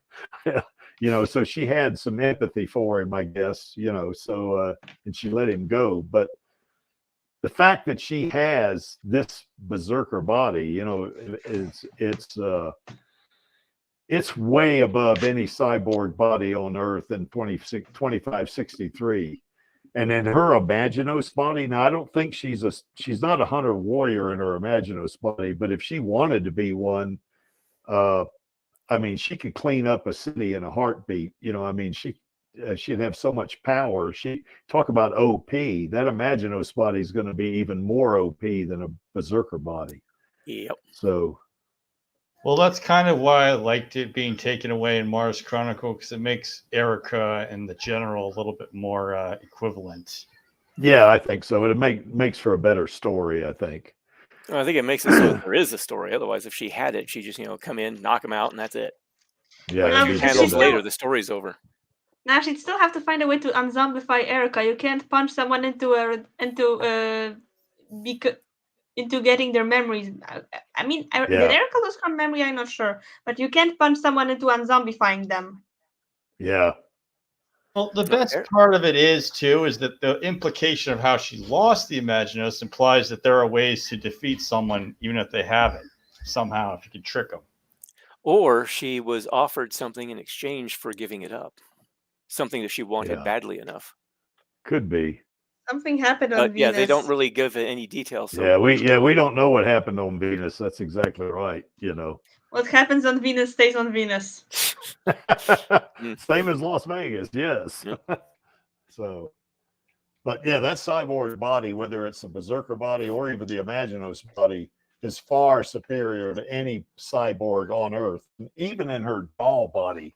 So she had some empathy for him, I guess, so, and she let him go. But the fact that she has this berserker body, it's way above any cyborg body on Earth in 2563. And in her Imaginos body, now I don't think she's not a hunter warrior in her Imaginos body, but if she wanted to be one, I mean, she could clean up a city in a heartbeat. I mean, she'd have so much power. She talk about OP. That Imaginos body is going to be even more OP than a berserker body. Yep. So, well, that's kind of why I liked it being taken away in Mars Chronicle, because it makes Erica and the General a little bit more equivalent. Yeah, I think so. It makes for a better story, I think. Well, I think it makes it so that there is a story. Otherwise, if she had it, she just come in, knock him out, and that's it. Yeah. Handles later. The story's over. Now, she'd still have to find a way to unzombify Erica. You can't punch someone into getting their memories. I mean, did Erica lose her memory? I'm not sure, but you can't punch someone into unzombifying them. Yeah. Well, the best part of it is that the implication of how she lost the Imaginos implies that there are ways to defeat someone even if they have it somehow, if you can trick them. Or she was offered something in exchange for giving it up. Something that she wanted badly enough. Could be. Something happened on Venus. Yeah, they don't really give any details. So. We don't know what happened on Venus. That's exactly right. You know. What happens on Venus stays on Venus. Same as Las Vegas, yes. So, but yeah, that cyborg body, whether it's a berserker body or even the Imaginos body, is far superior to any cyborg on Earth, even in her doll body.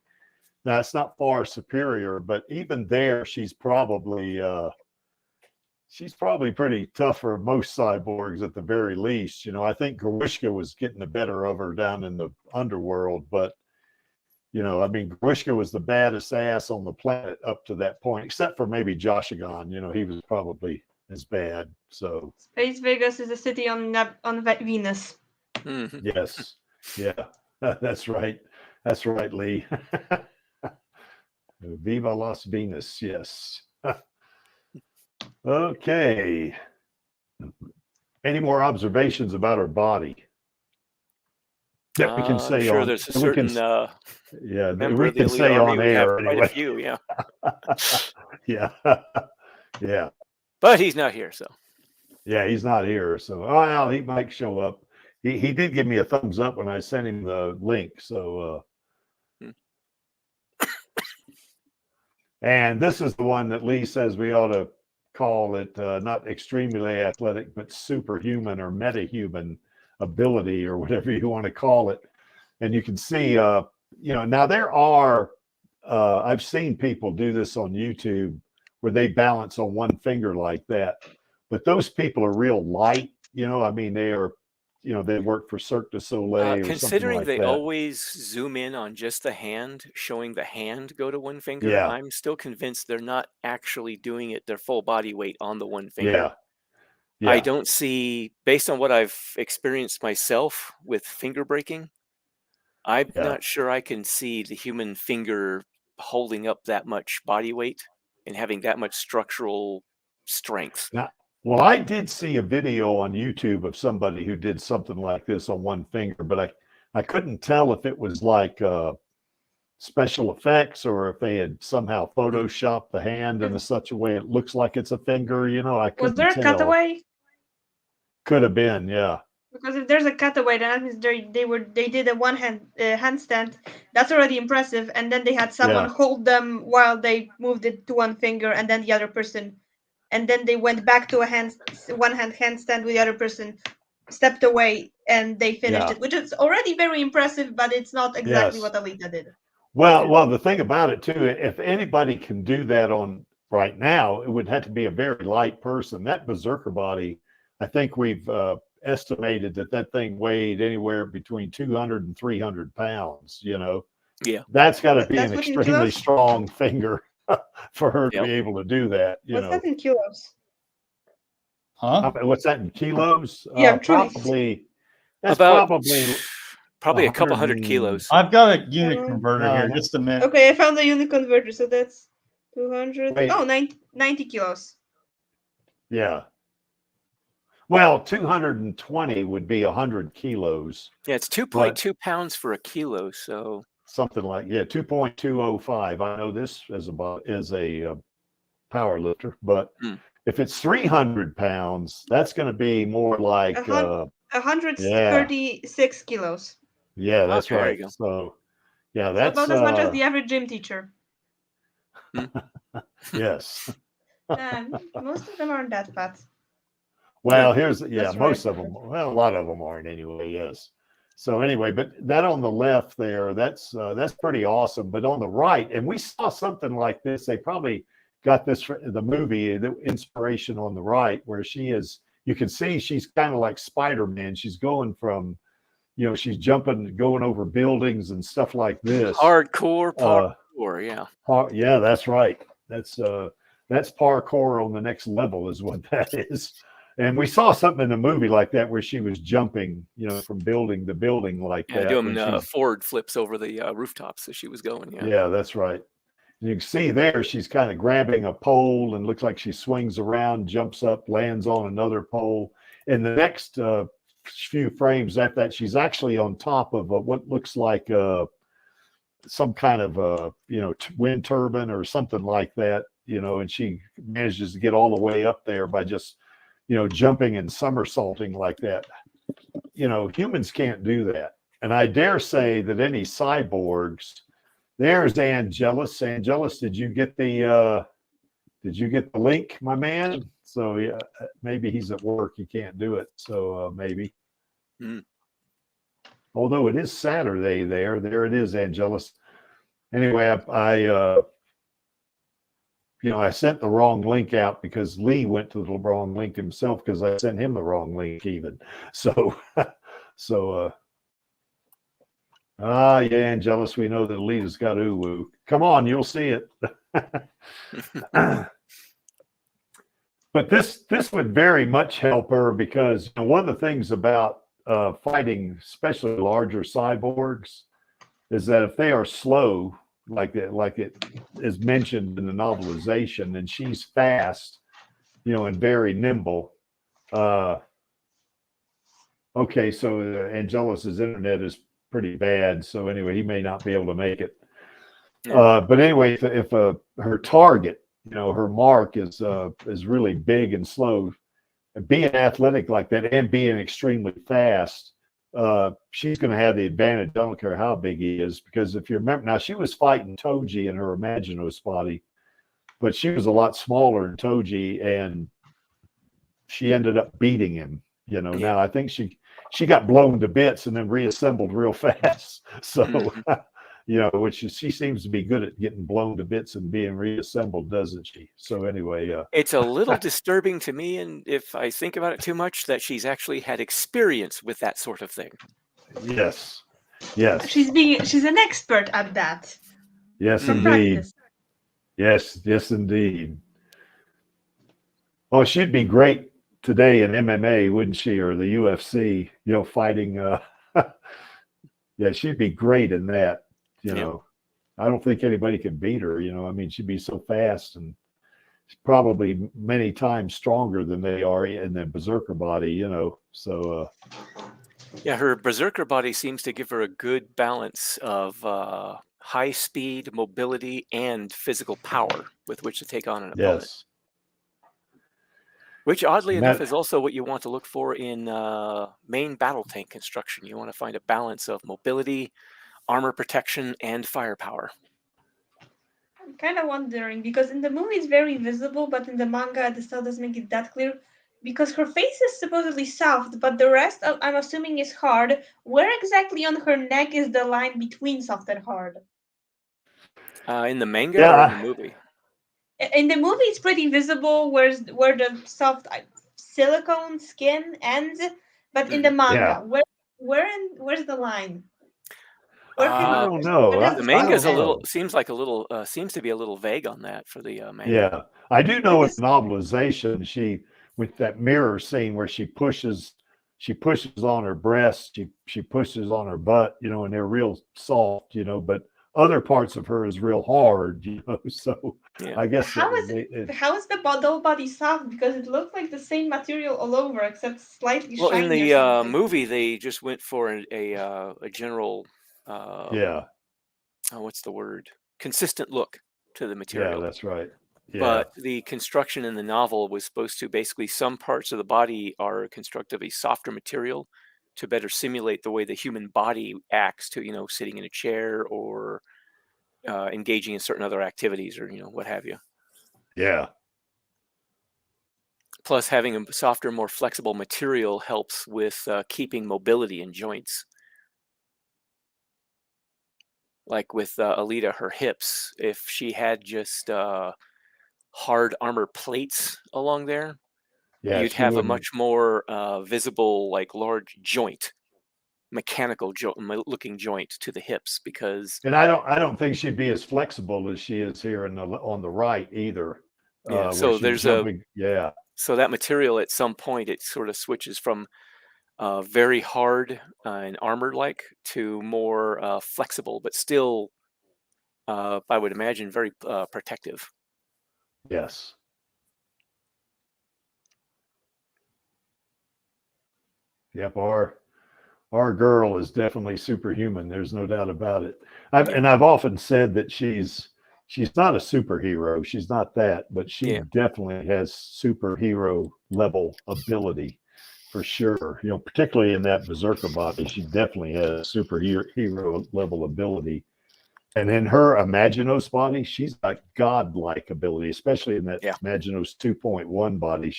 Now, it's not far superior, but even there, she's probably pretty tough for most cyborgs at the very least. You know, I think Grishka was getting the better of her down in the underworld, but you know, I mean, Grishka was the baddest ass on the planet up to that point, except for maybe Joshigan. You know, he was probably as bad. So Space Vegas is a city on Venus. Yes, yeah, that's right. That's right, Lee. Viva Las Venus, yes. Okay. Any more observations about her body that we can say? I'm sure on, there's a certain we can say on air quite anyway. a few, yeah. Yeah. But he's not here, so. Yeah, he's not here, so well, he might show up. He did give me a thumbs up when I sent him the link, so. And this is the one that Lee says we ought to call it not extremely athletic, but superhuman or metahuman ability or whatever you want to call it. And you can see, you know, now there are, I've seen people do this on YouTube where they balance on one finger like that. But those people are real light, you know, I mean, they are, you know, they work for Cirque du Soleil or considering something like they that. always zoom in on just the hand, showing the hand go to one finger, I'm still convinced they're not actually doing it their full body weight on the one finger. Yeah. I don't see, based on what I've experienced myself with finger breaking, I'm not sure I can see the human finger holding up that much body weight and having that much structural strength. Well, I did see a video on YouTube of somebody who did something like this on one finger, but I couldn't tell if it was like special effects or if they had somehow photoshopped the hand in such a way it looks like it's a finger. You know, I couldn't tell. Was there a cutaway? Could have been, yeah. Because if there's a cutaway, then that means they did a one hand handstand. That's already impressive. And then they had someone hold them while they moved it to one finger, and then the other person. And then they went back to a one hand handstand with the other person, stepped away, and they finished it, which is already very impressive, but it's not exactly what Alita did. Well, the thing about it too, if anybody can do that on right now, it would have to be a very light person. That berserker body, I think we've estimated that thing weighed anywhere between 200 and 300 pounds. You know, that's got to be an extremely strong finger for her to be able to do that. What's that in kilos? Huh? What's that in kilos? Yeah, probably. That's probably a couple hundred kilos. I've got a unit converter here. Just a minute. Okay, I found the unit converter. So that's 200. Wait. Oh, 90 kilos. Yeah. Well, 220 would be 100 kilos. Yeah, it's 2.2 pounds for a kilo. So something like 2.205. I know this as a power lifter, but if it's 300 pounds, that's going to be more like 136 kilos. Yeah, that's right. So, that's about as much as the average gym teacher. Yes. Most of them aren't that fat. Well, most of them. Well, a lot of them aren't anyway. Yes. So anyway, but that on the left there, that's pretty awesome. But on the right, and we saw something like this. They probably got this for the movie, the inspiration on the right, where she is. You can see she's kind of like Spider-Man. She's going from, she's jumping, going over buildings and stuff like this. Hardcore parkour, yeah. Yeah, that's right. That's parkour on the next level is what that is. And we saw something in the movie like that where she was jumping, from building to building like that. Doing forward flips over the rooftops as she was going. Yeah. Yeah, that's right. And you can see there she's kind of grabbing a pole and looks like she swings around, jumps up, lands on another pole. In the next few frames after that, she's actually on top of what looks like some kind of wind turbine or something like that, and she manages to get all the way up there by just jumping and somersaulting like that. Humans can't do that. And I dare say that any cyborgs, there's Angelus. Angelus, did you get the link, my man? So yeah, maybe he's at work, he can't do it, so maybe. Although it is Saturday there it is, Angelus. Anyway, I sent the wrong link out because Lee went to the wrong link himself because I sent him the wrong link even. So, yeah, Angelus, we know that Alita's got uwu. Come on, you'll see it. But this would very much help her because one of the things about fighting, especially larger cyborgs, is that if they are slow, like it is mentioned in the novelization, and she's fast, and very nimble. Okay, so Angelus's internet is pretty bad, so anyway, he may not be able to make it. But anyway, if her target, her mark is really big and slow, and being athletic like that and being extremely fast, she's going to have the advantage. I don't care how big he is, because if you remember, now she was fighting Toji in her Imaginos body, but she was a lot smaller than Toji, and she ended up beating him. Now I think she got blown to bits and then reassembled real fast. So, which she seems to be good at getting blown to bits and being reassembled, doesn't she? So anyway, it's a little disturbing to me, and if I think about it too much, that she's actually had experience with that sort of thing. Yes. She's an expert at that. Yes, indeed. Yes, indeed. Well, she'd be great today in MMA, wouldn't she, or the UFC? Fighting. Yeah, she'd be great in that. I don't think anybody could beat her. She'd be so fast, and she's probably many times stronger than they are in the berserker body. So. Yeah, her berserker body seems to give her a good balance of high speed, mobility, and physical power with which to take on an opponent. Yes. Which, oddly enough, is also what you want to look for in main battle tank construction. You want to find a balance of mobility, armor protection, and firepower. I'm kind of wondering, because in the movie it's very visible, but in the manga the style doesn't make it that clear, because her face is supposedly soft, but the rest I'm assuming is hard. Where exactly on her neck is the line between soft and hard? In the manga or in the movie? In the movie it's pretty visible where the soft silicone skin ends, but in the manga, where's the line? I don't know. The manga seems to be a little vague on that for the manga. Yeah, I do know in novelization, with that mirror scene where she pushes on her breast, she pushes on her butt, and they're real soft, but other parts of her is real hard, so I guess how is the whole body soft, because it looks like the same material all over except slightly shiny. In the movie they just went for a general what's the word, consistent look to the material. Yeah, that's right. Yeah. But the construction in the novel was supposed to basically, some parts of the body are constructed of a softer material to better simulate the way the human body acts to, sitting in a chair or engaging in certain other activities or, what have you. Yeah. Plus, having a softer, more flexible material helps with keeping mobility in joints. Like with Alita, her hips, if she had just hard armor plates along there, you'd have a much more visible, large joint mechanical looking joint to the hips, because and I don't think she'd be as flexible as she is here on the right either. yeah. So there's jumping. Yeah. So that material at some point it sort of switches from very hard and armored like to more flexible, but still, I would imagine, very protective. Yes. Yep. Our girl is definitely superhuman. There's no doubt about it. I've often said that she's not a superhero. She's not that, but she definitely has superhero level ability for sure. You know, particularly in that berserker body, she definitely has superhero level ability. And in her Imaginos body, she's got godlike ability, especially in that Imaginos 2.1 body.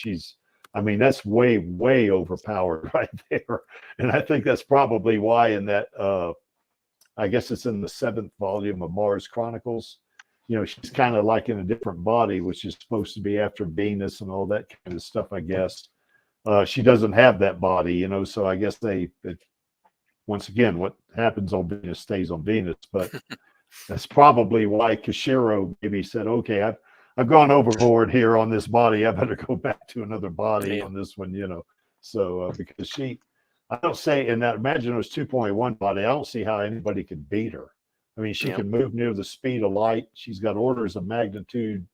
I mean, that's way, way overpowered right there. And I think that's probably why in that, I guess it's in the 7th volume of Mars Chronicles, you know, she's kind of like in a different body, which is supposed to be after Venus and all that kind of stuff, I guess. She doesn't have that body, you know, so I guess once again, what happens on Venus stays on Venus. But that's probably why Kishiro maybe said, okay, I've gone overboard here on this body. I better go back to another body on this one, you know. So because I don't say in that Imaginos 2.1 body, I don't see how anybody could beat her. I mean, she can move near the speed of light. She's got orders of magnitude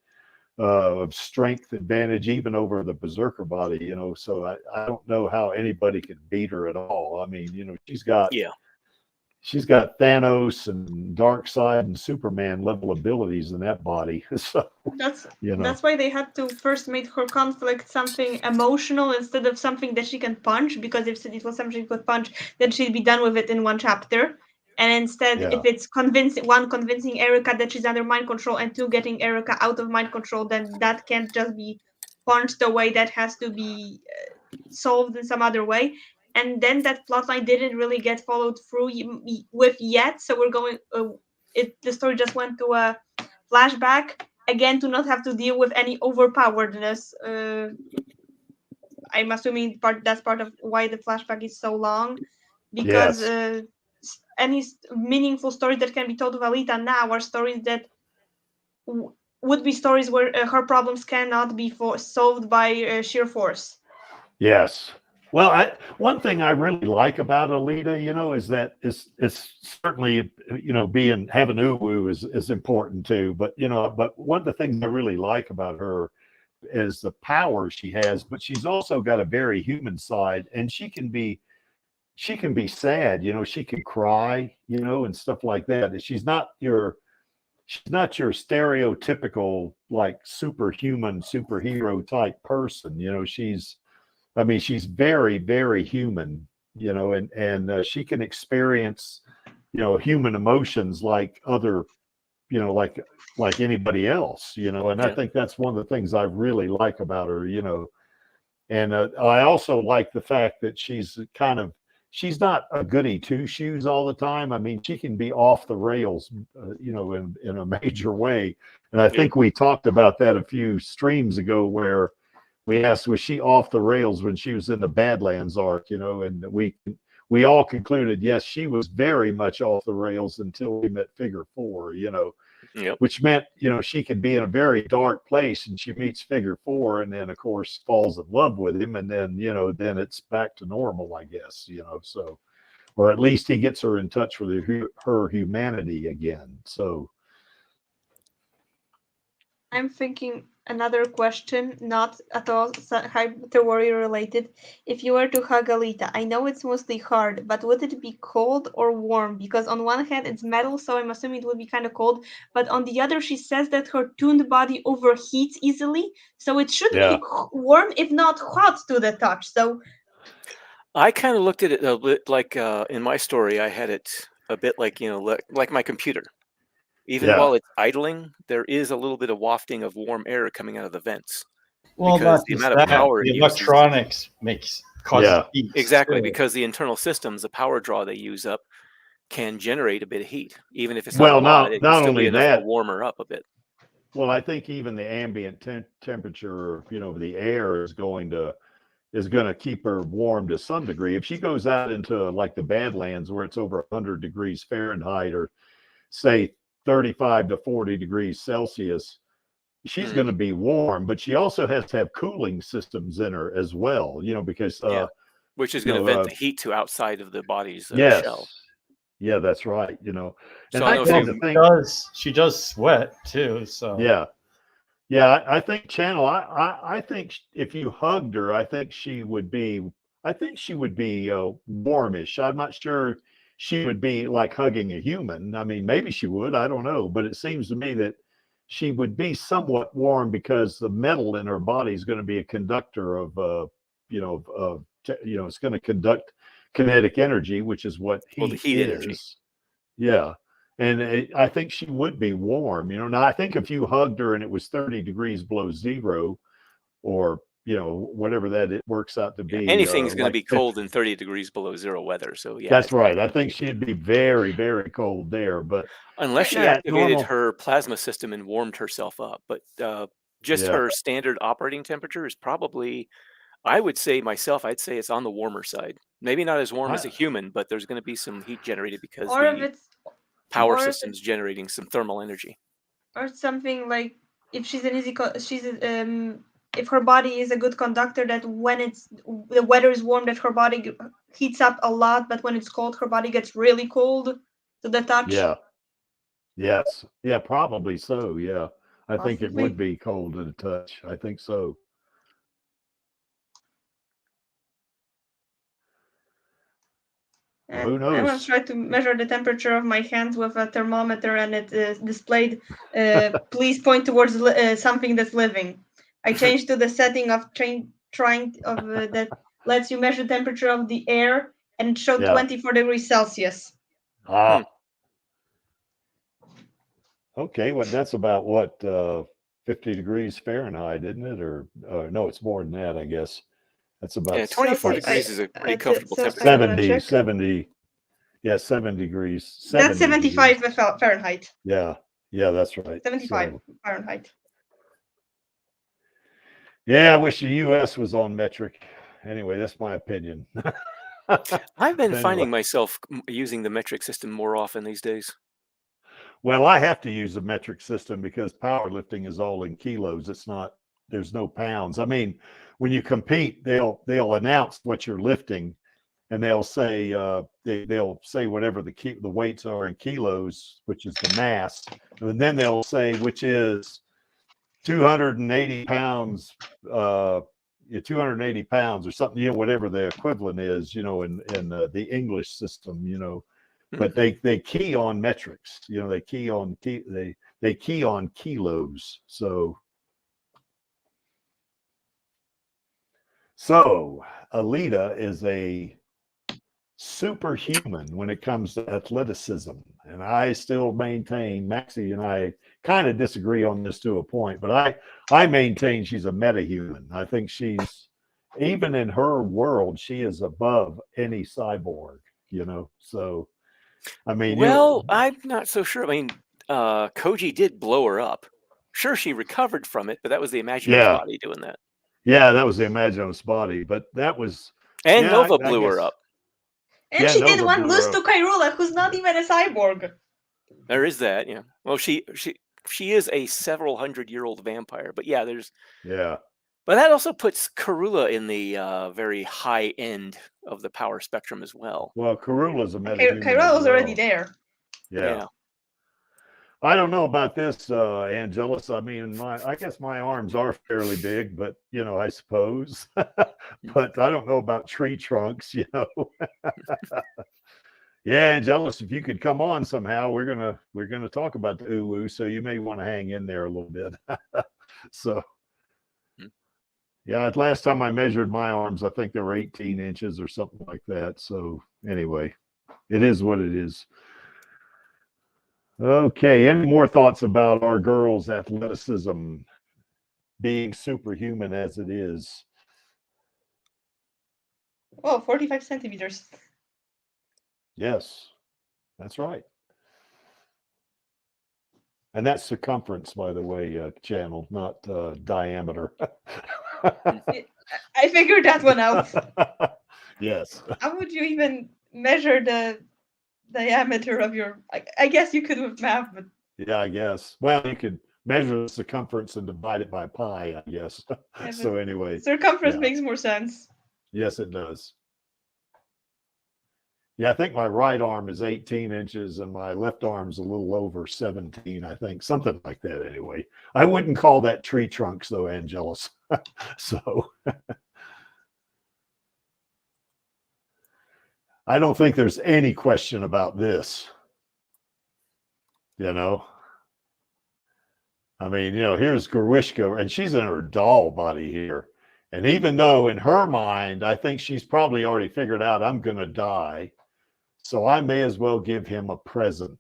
of strength advantage, even over the berserker body, you know. So I don't know how anybody could beat her at all. I mean, you know, she's got Thanos and Darkseid and Superman level abilities in that body. So that's why they had to first make her conflict something emotional instead of something that she can punch, because if it was something she could punch, then she'd be done with it in one chapter. And instead, if it's convincing Erica that she's under mind control, and 2, getting Erica out of mind control, then that can't just be punched away. That has to be solved in some other way. And then that plotline didn't really get followed through with yet. So we're going. The story just went to a flashback again to not have to deal with any overpoweredness. I'm assuming that's part of why the flashback is so long, because any meaningful stories that can be told of Alita now are stories that would be stories where her problems cannot be solved by sheer force. Yes. Well, one thing I really like about Alita, you know, is that it's certainly, you know, having uwu is important too. But, you know, one of the things I really like about her is the power she has, but she's also got a very human side, and she can be sad, you know, she can cry, you know, and stuff like that. She's not your stereotypical like superhuman superhero type person, you know. She's very, very human, you know, and she can experience, you know, human emotions like other, you know, like anybody else, you know. And I think that's one of the things I really like about her, you know. And I also like the fact that she's not a goody two shoes all the time. I mean, she can be off the rails, you know, in a major way. And I think we talked about that a few streams ago, where we asked, was she off the rails when she was in the Badlands arc, you know? And we all concluded, yes, she was very much off the rails until we met Figure 4, you know. Which meant, you know, she could be in a very dark place and she meets Figure 4 and then, of course, falls in love with him. And then, you know, then it's back to normal, I guess, you know. So, or at least he gets her in touch with her humanity again. So I'm thinking another question, not at all Hyper related. If you were to hug Alita, I know it's mostly hard, but would it be cold or warm? Because on one hand it's metal, so I'm assuming it would be kind of cold, but on the other she says that her tuned body overheats easily, so it should be warm, if not hot to the touch. So I kind of looked at it a bit like in my story, I had it a bit like, you know, like my computer. Even while it's idling, there is a little bit of wafting of warm air coming out of the vents. Well, because the amount of power the electronics causes heat. Exactly, because the internal systems, the power draw they use up, can generate a bit of heat, even if it's not a lot. It can still be enough to warm her up a bit. Well, I think even the ambient temperature, you know, the air is going to is going to keep her warm to some degree. If she goes out into like the Badlands where it's over 100 degrees Fahrenheit or say 35 to 40 degrees Celsius, she's going to be warm, but she also has to have cooling systems in her as well, you know, because which is going to vent the heat to outside of the body's shell. Yeah, that's right. You know, So and I I know think she does sweat too. So yeah, I think Channel. I think if you hugged her, I think she would be. I think she would be warmish. I'm not sure she would be like hugging a human. I mean, maybe she would. I don't know, but it seems to me that she would be somewhat warm because the metal in her body is going to be a conductor of, it's going to conduct kinetic energy, which is what the heat is. energy. Yeah. And I think she would be warm, you know. Now, I think if you hugged her and it was 30 degrees below zero or, you know, whatever that it works out to be. Anything's going to be cold in 30 degrees below zero weather. So, yeah. That's right. I think she'd be very, very cold there. But unless she activated her plasma system and warmed herself up. But just her standard operating temperature is probably, I would say myself, I'd say it's on the warmer side. Maybe not as warm as a human, but there's going to be some heat generated because the power system's generating some thermal energy. Or something like if she's if her body is a good conductor, that when the weather is warm, that her body heats up a lot, but when it's cold, her body gets really cold to the touch. Yeah. Yes. Yeah, probably so. Yeah. I think it would be cold to the touch. I think so. Who knows? I once tried to measure the temperature of my hands with a thermometer, and it displayed, please point towards something that's living. I changed to the setting of that lets you measure temperature of the air, and it showed 24 degrees Celsius. Okay, well, that's about what, 50 degrees Fahrenheit, isn't it? Or no, it's more than that, I guess. That's about 24 degrees is a pretty comfortable temperature. 70. Yeah, 7 degrees. That's 75 Fahrenheit. Yeah, that's right. 75 Fahrenheit. Yeah, I wish the U.S. was on metric. Anyway, that's my opinion. I've been finding myself using the metric system more often these days. Well, I have to use the metric system because powerlifting is all in kilos. It's not, there's no pounds. I mean, when you compete, they'll announce what you're lifting, and they'll say whatever the weights are in kilos, which is the mass, and then they'll say which is 280 pounds, 280 pounds or something, you know, whatever the equivalent is, you know, in the English system, you know. But they key on metrics, you know, they key on kilos. So Alita is a superhuman when it comes to athleticism. And I still maintain, Maxie and I kind of disagree on this to a point, but I maintain she's a metahuman. I think she's, even in her world, she is above any cyborg, you know. So I mean, well, I'm not so sure. I mean, Koji did blow her up. Sure, she recovered from it, but that was the imaginative body doing that. Yeah, that was the imaginative body, but that was. And Nova blew her up. And she did one loose to Kairula, who's not even a cyborg. There is that, yeah. Well, she is a several 100-year-old vampire, but yeah, there's. Yeah. But that also puts Karula in the very high end of the power spectrum as well. Well, Karula's a metahuman. Kairula's already there. Yeah. I don't know about this, Angelus. I mean, I guess my arms are fairly big, but you know, I suppose. But I don't know about tree trunks, you know. Yeah, Angelus, if you could come on somehow, we're gonna talk about the uwu, so you may want to hang in there a little bit. So. Yeah, last time I measured my arms, I think they were 18 inches or something like that. So anyway, it is what it is. Okay, any more thoughts about our girls' athleticism being superhuman as it is? Oh, 45 centimeters. Yes, that's right. And that's circumference, by the way, Channel, not diameter. I figured that one out. Yes. How would you even measure the diameter of your? I guess you could with math, but Yeah, I guess. Well, you could measure the circumference and divide it by pi, I guess. yeah, So anyway, circumference yeah. makes more sense. Yes, it does. Yeah, I think my right arm is 18 inches and my left arm's a little over 17, I think. Something like that anyway. I wouldn't call that tree trunks though, Angelus. So I don't think there's any question about this. You know? I mean, here's Grishka, and she's in her doll body here. And even though in her mind, I think she's probably already figured out I'm going to die. So I may as well give him a present.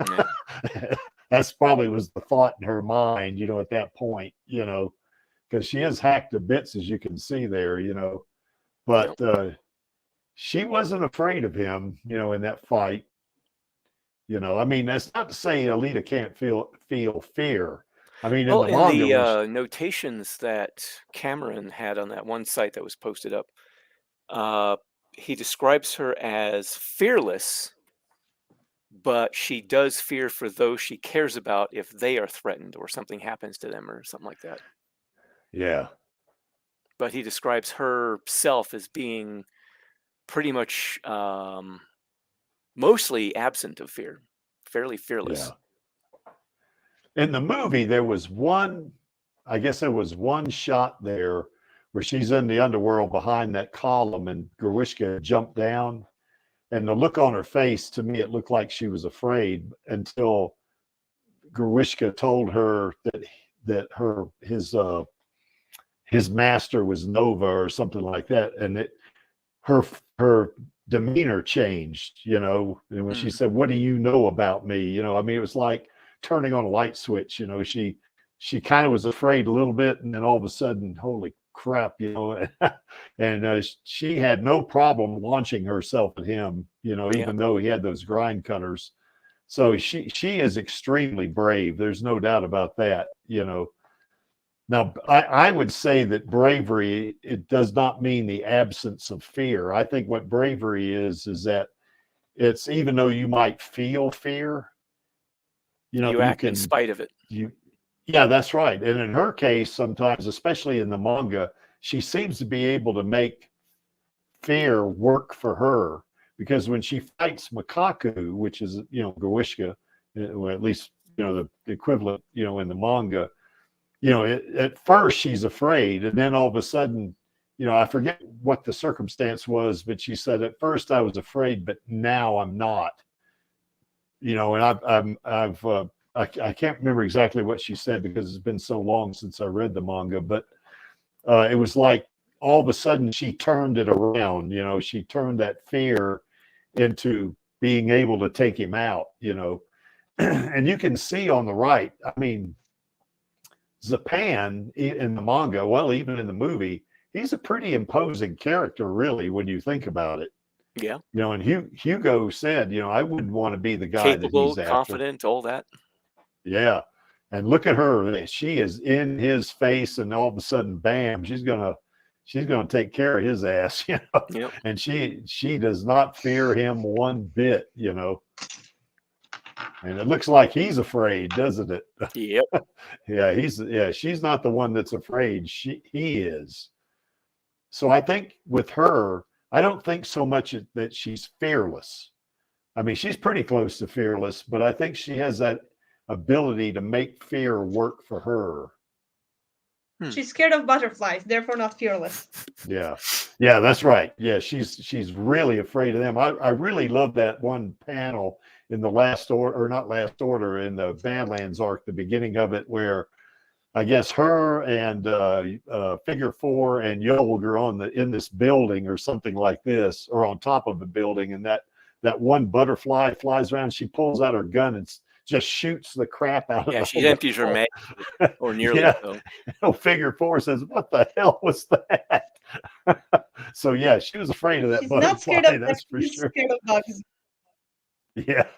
Yeah. That's probably was the thought in her mind, at that point, because she is hacked to bits, as you can see there, but she wasn't afraid of him, in that fight. I mean, that's not to say Alita can't feel fear. I mean, Well, in the manga, notations that Cameron had on that one site that was posted up, he describes her as fearless, but she does fear for those she cares about if they are threatened or something happens to them or something like that. yeah. But he describes herself as being pretty much mostly absent of fear, fairly fearless. Yeah. In the movie, there was one shot there where she's in the underworld behind that column and Grishka jumped down. And the look on her face, to me, it looked like she was afraid until Grishka told her that his master was Nova or something like that, and her demeanor changed. And when she said, "What do you know about me?" I mean, it was like turning on a light switch. She kind of was afraid a little bit, and then all of a sudden, holy crap, and she had no problem launching herself at him, even though he had those grind cutters. So she is extremely brave. There's no doubt about that. Now I would say that bravery, it does not mean the absence of fear. I think what bravery is that it's, even though you might feel fear, you act in spite of it. Yeah, that's right. And in her case, sometimes, especially in the manga, she seems to be able to make fear work for her, because when she fights Makaku, which is, Grishka, or at least, the equivalent, in the manga, at first she's afraid. And then all of a sudden, I forget what the circumstance was, but she said, at first I was afraid, but now I'm not. And I can't remember exactly what she said because it's been so long since I read the manga, but it was like all of a sudden she turned it around. She turned that fear into being able to take him out. And you can see on the right, I mean, Zapan in the manga, well, even in the movie, he's a pretty imposing character, really, when you think about it. Yeah. And Hugo said, I wouldn't want to be the guy capable, that he's confident, all that. Yeah. And look at her. She is in his face, and all of a sudden, bam, she's gonna take care of his ass, Yep. And she does not fear him one bit, And it looks like he's afraid, doesn't it? Yep. Yeah, she's not the one that's afraid. He is. So I think with her, I don't think so much that she's fearless. I mean, she's pretty close to fearless, but I think she has that ability to make fear work for her. She's scared of butterflies, therefore not fearless. Yeah, that's right. Yeah, she's really afraid of them. I really love that one panel in the last order, or not last order, in the Badlands arc, the beginning of it, where I guess her and Figure 4 and Yolg are in this building or something like this, or on top of the building, and that one butterfly flies around. She pulls out her gun and just shoots the crap out of Yeah, it. she empties her mag, or nearly so. Figure 4 says, "What the hell was that?" So yeah, she was afraid of that She's butterfly. not scared of that's for she's sure. Scared of bugs. Yeah.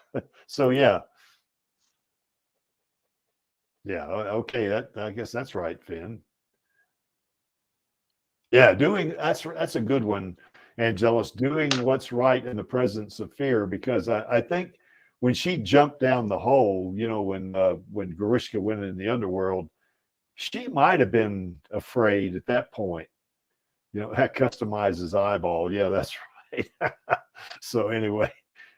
So yeah. Yeah. Okay. I guess that's right, Finn. Yeah, that's a good one, Angelus. Doing what's right in the presence of fear, because I think when she jumped down the hole, you know, when Grishka went in the underworld, she might have been afraid at that point. You know, that customizes eyeball. Yeah, that's right. So anyway,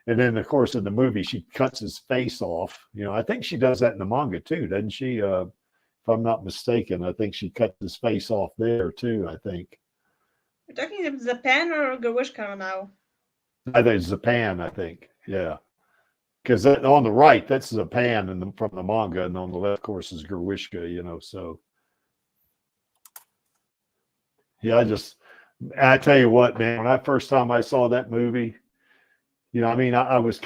and then of course in the movie she cuts his face off. You know, I think she does that in the manga too, doesn't she? If I'm not mistaken, I think she cuts his face off there too. I think. You're talking about Japan or Garushka now? I think it's Japan. I think, yeah, because on the right that's Japan, from the manga, and on the left, of course, is Gerwishka. You know, so yeah, I tell you what, man, when first time I saw that movie, you know, I mean, I was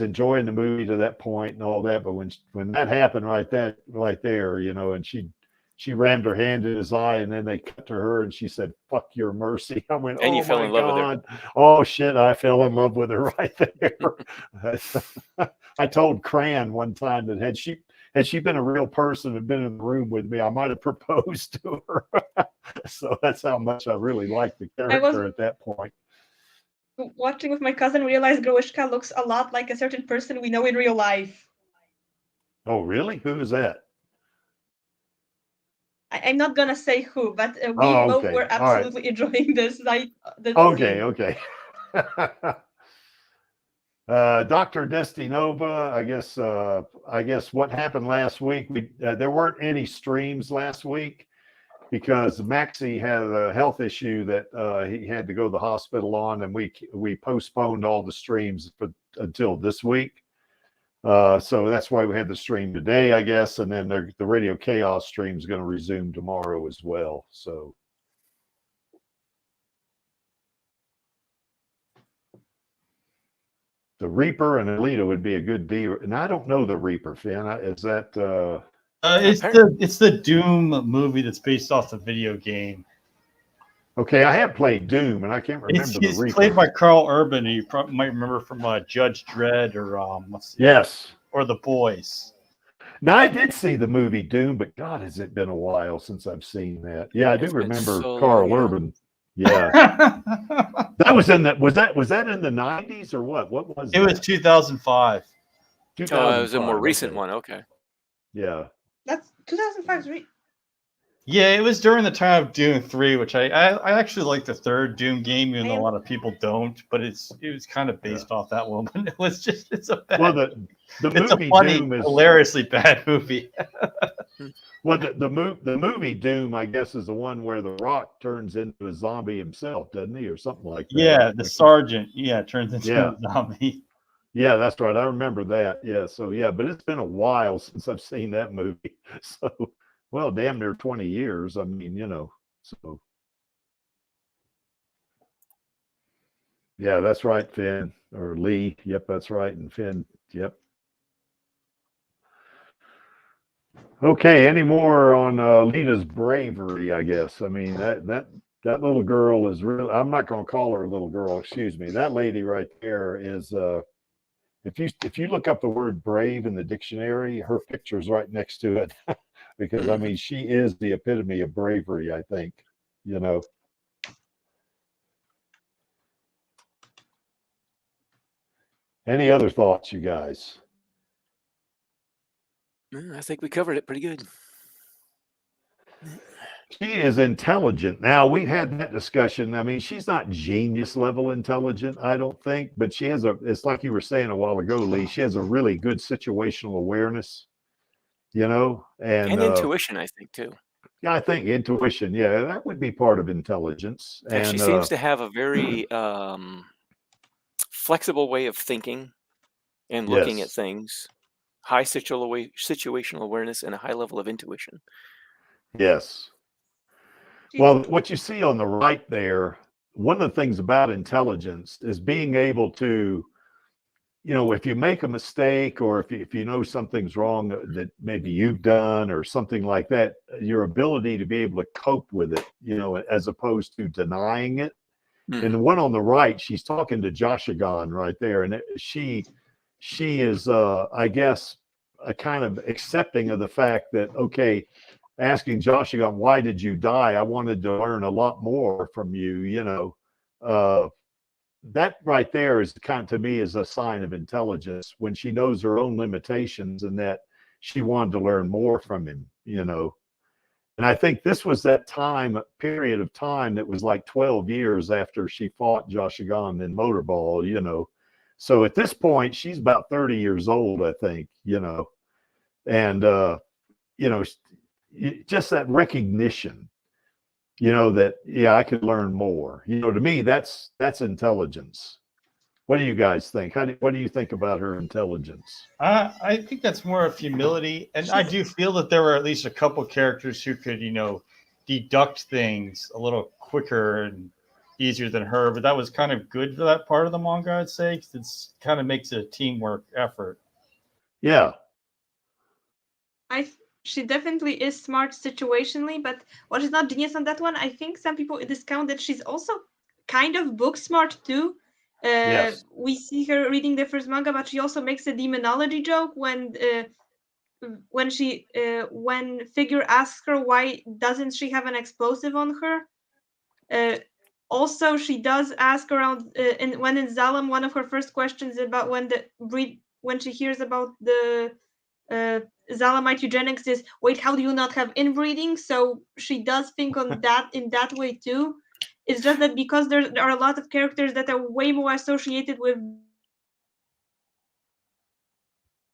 enjoying the movie to that point and all that, but when that happened right there, you know, and she rammed her hand in his eye, and then they cut to her and she said, "Fuck your mercy." I went, And "Oh you fell my in love with her. God. Oh shit, I fell in love with her right there." I told Cran one time that had she been a real person and been in the room with me, I might have proposed to her. So that's how much I really liked the character at that point. Watching with my cousin, realized Garushka looks a lot like a certain person we know in real life. Oh, really? Who is that? I'm not gonna say who, but we both Okay. were absolutely enjoying this. Okay. Dr. Destinova, I guess what happened last week, there weren't any streams last week because Maxie had a health issue that he had to go to the hospital on, and we postponed all the streams until this week. So that's why we had the stream today, I guess, and then the Radio Chaos stream is going to resume tomorrow as well. So the Reaper and Alita would be a good B, and I don't know the Reaper, Finn. Is that? It's the Doom movie that's based off the video game. Okay, I have played Doom, and I can't remember the Reaper. It's played by Carl Urban, who you might remember from Judge Dredd or yes, or The Boys. Now I did see the movie Doom, but God, has it been a while since I've seen that? Yeah, I do remember Carl Urban. Yeah, that was in that. Was that in the 90s or what? What was it? It was 2005. Oh, it was a more recent one. Okay. Yeah. That's 2005. Yeah, it was during the time of Doom 3, which I actually like the third Doom game, even though a lot of people don't. But it was kind of based off that one. But it's a bad. Well, the it's movie a funny, Doom is hilariously bad movie. Well, the movie Doom, I guess, is the one where the Rock turns into a zombie himself, doesn't he, or something like that? Yeah, the sergeant. Yeah, turns into a zombie. Yeah, that's right. I remember that. Yeah, so yeah, but it's been a while since I've seen that movie. So, well, damn near 20 years. I mean, you know, so. Yeah, that's right, Finn, or Lee. Yep, that's right. And Finn, yep. Okay, any more on Lita's bravery, I guess. I mean, that little girl is really, I'm not going to call her a little girl, excuse me. That lady right there is, if you look up the word brave in the dictionary, her picture's right next to it. Because, I mean, she is the epitome of bravery, I think, you know. Any other thoughts, you guys? I think we covered it pretty good. She is intelligent. Now, we've had that discussion. I mean, she's not genius level intelligent, I don't think, but she has it's like you were saying a while ago, Lee, she has a really good situational awareness, you know, and intuition, I think, too. Yeah, I think intuition, yeah, that would be part of intelligence. And she seems to have a very flexible way of thinking and looking at things. High situational awareness and a high level of intuition. Yes. Well, what you see on the right there, one of the things about intelligence is being able to, you know, if you make a mistake or if you know something's wrong that maybe you've done or something like that, your ability to be able to cope with it, you know, as opposed to denying it. And the one on the right, she's talking to Joshigan right there, and she is, I guess, a kind of accepting of the fact that, okay, asking Joshua, why did you die? I wanted to learn a lot more from you, you know. That right there is kind of, to me, is a sign of intelligence when she knows her own limitations and that she wanted to learn more from him, you know. And I think this was that period of time that was like 12 years after she fought Joshua in Motorball, you know. So at this point, she's about 30 years old, I think, you know. And, you know, just that recognition, you know, that, yeah, I could learn more. You know, to me, that's intelligence. What do you guys think? What do you think about her intelligence? I think that's more of humility. And I do feel that there were at least a couple characters who could, you know, deduct things a little quicker and easier than her. But that was kind of good for that part of the manga, I'd say, because it's kind of makes it a teamwork effort. Yeah. She definitely is smart situationally, but while she's not genius on that one, I think some people discount that she's also kind of book smart too. Yes. We see her reading the first manga, but she also makes a demonology joke when Figure asks her why doesn't she have an explosive on her. Also, she does ask around when in Zalem, one of her first questions about when she hears about the Zalamite eugenics is, wait, how do you not have inbreeding? So she does think on that in that way too. It's just that because there are a lot of characters that are way more associated with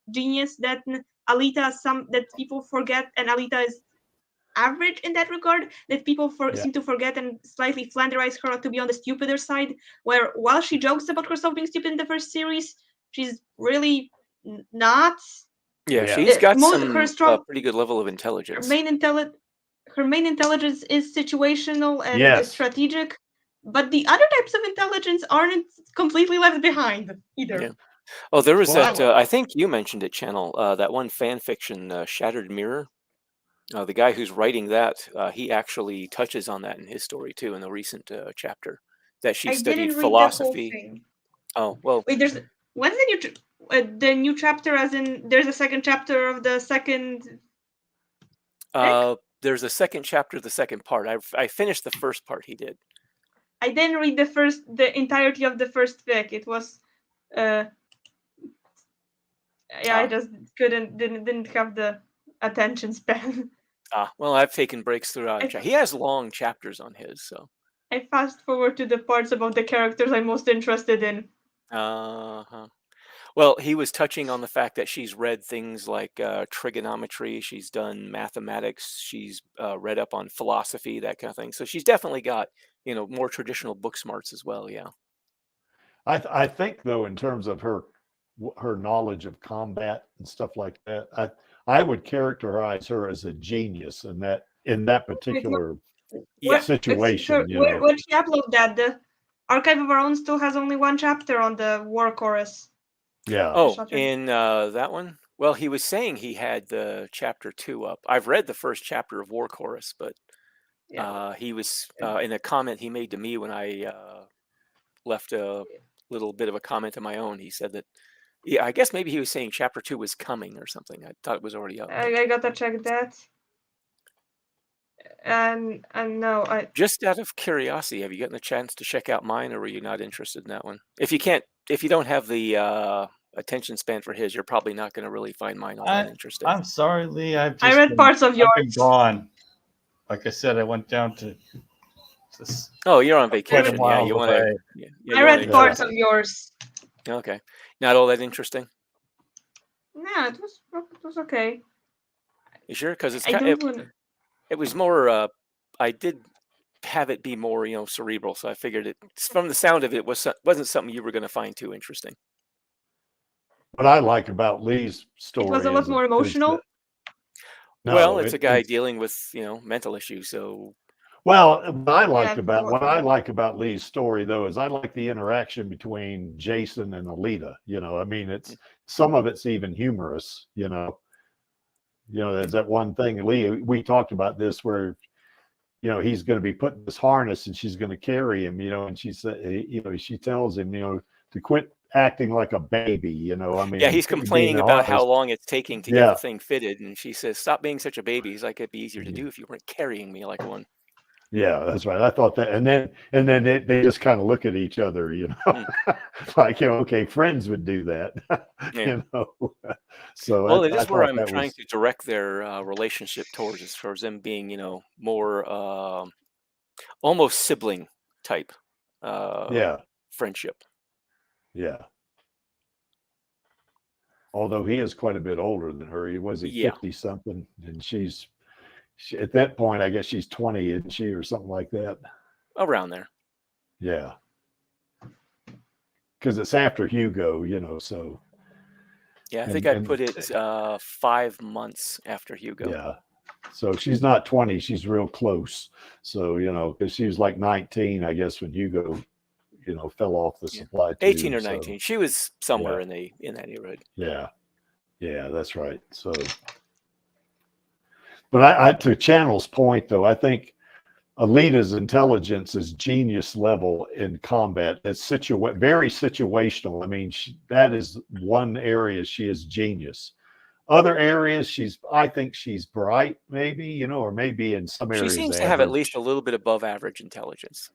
genius that Alita, that people forget, and Alita is average in that regard, that people seem to forget and slightly flanderize her to be on the stupider side, where while she jokes about herself being stupid in the first series, she's really not. Yeah, Yeah. she's got her some pretty good level of intelligence. Her main intelligence is situational and strategic, but the other types of intelligence aren't completely left behind either. Yeah. Oh, there was that. I think you mentioned it, Channel. That one fan fiction, Shattered Mirror. The guy who's writing that, he actually touches on that in his story too, in the recent chapter, that she studied philosophy. The whole thing. Oh well. Wait, when's the new chapter? As in, there's a second chapter of the second. There's a second chapter, the second part. I finished the first part. He did. I didn't read the entirety of the first fic. It was, I just didn't have the attention span. Well, I've taken breaks throughout. He has long chapters on his, so. I fast forward to the parts about the characters I'm most interested in. Well, he was touching on the fact that she's read things like trigonometry, she's done mathematics, she's read up on philosophy, that kind of thing. So she's definitely got, you know, more traditional book smarts as well. Yeah. I think though, in terms of her knowledge of combat and stuff like that, I would characterize her as a genius in that particular situation. When she uploaded that, the Archive of Our Own still has only one chapter on the War Chorus. Yeah. Oh, in that one? Well, he was saying he had the chapter 2 up. I've read the first chapter of War Chorus, but he was in a comment he made to me when I left a little bit of a comment of my own. He said that, yeah, I guess maybe he was saying chapter 2 was coming or something. I thought it was already up. I gotta check that. And no, just out of curiosity, have you gotten a chance to check out mine, or were you not interested in that one? If you don't have the attention span for his, you're probably not going to really find mine all that interesting. I'm sorry, Lee. I read parts of yours. I've been gone. Like I said, I went down to. Oh, you're on vacation. Yeah, you want to. Yeah, I read parts of yours. Okay, not all that interesting. No, it was okay. You sure? Because it was more. I did have it be more, you know, cerebral. So I figured it, from the sound of it, wasn't something you were going to find too interesting. What I like about Lee's story, it was a lot more emotional. Well, it's a guy dealing with, you know, mental issues. So. Well, what I like about Lee's story though is I like the interaction between Jason and Alita. You know, I mean, some of it's even humorous. You know, there's that one thing, Lee. We talked about this where, you know, he's going to be put in this harness and she's going to carry him. You know, and she said, you know, she tells him, you know, to quit acting like a baby, you know. I mean, Yeah, he's being complaining a about how harvest- long it's taking to get the thing fitted, and she says, "Stop being such a baby." He's like, "It'd be easier to do if you weren't carrying me like one." Yeah, that's right. I thought that, and then they just kind of look at each other, you know, like, you know, okay, friends would do that, you know. So well, it I is where thought I'm that trying was, to direct their relationship towards, as far as them being, you know, more almost sibling type yeah, friendship. yeah. Although he is quite a bit older than her, he was Yeah, 50 something, and at that point, I guess she's 20, isn't she, or something like that? around there. Yeah, because it's after Hugo, you know. So Yeah, I think I and put it 5 months after Hugo. yeah, so she's not 20, she's real close. So, you know, because she was like 19, I guess, when Hugo, you know, fell off the supply 18 tube. or 19. She was somewhere Yeah. in that neighborhood. Yeah, yeah, that's right. So, but I to Channel's point though, I think Alita's intelligence is genius level in combat. It's very situational. I mean, that is one area she is genius. Other areas, I think she's bright, maybe, you know, or maybe in some She areas seems to have at least average. a little bit above average intelligence,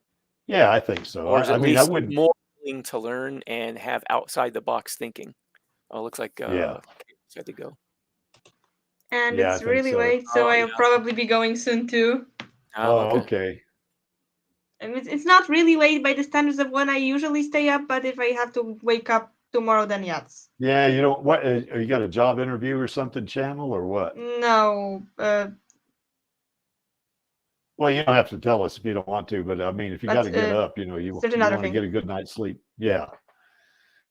Yeah, I think so. or is I at mean, I least wouldn't. more willing to learn and have outside the box thinking. Oh, looks like Yeah, had to go. And yeah, I it's think really so. late, so Oh, I'll yeah. probably be going soon too. Oh, okay. And it's not really late by the standards of when I usually stay up, but if I have to wake up tomorrow, then yes. Yeah, you know what? You got a job interview or something, Channel, or what? No, Well, you don't have to tell us if you don't want to, but I mean, if you got to get up, you know, you certain want other to thing. get a good night's sleep. Yeah.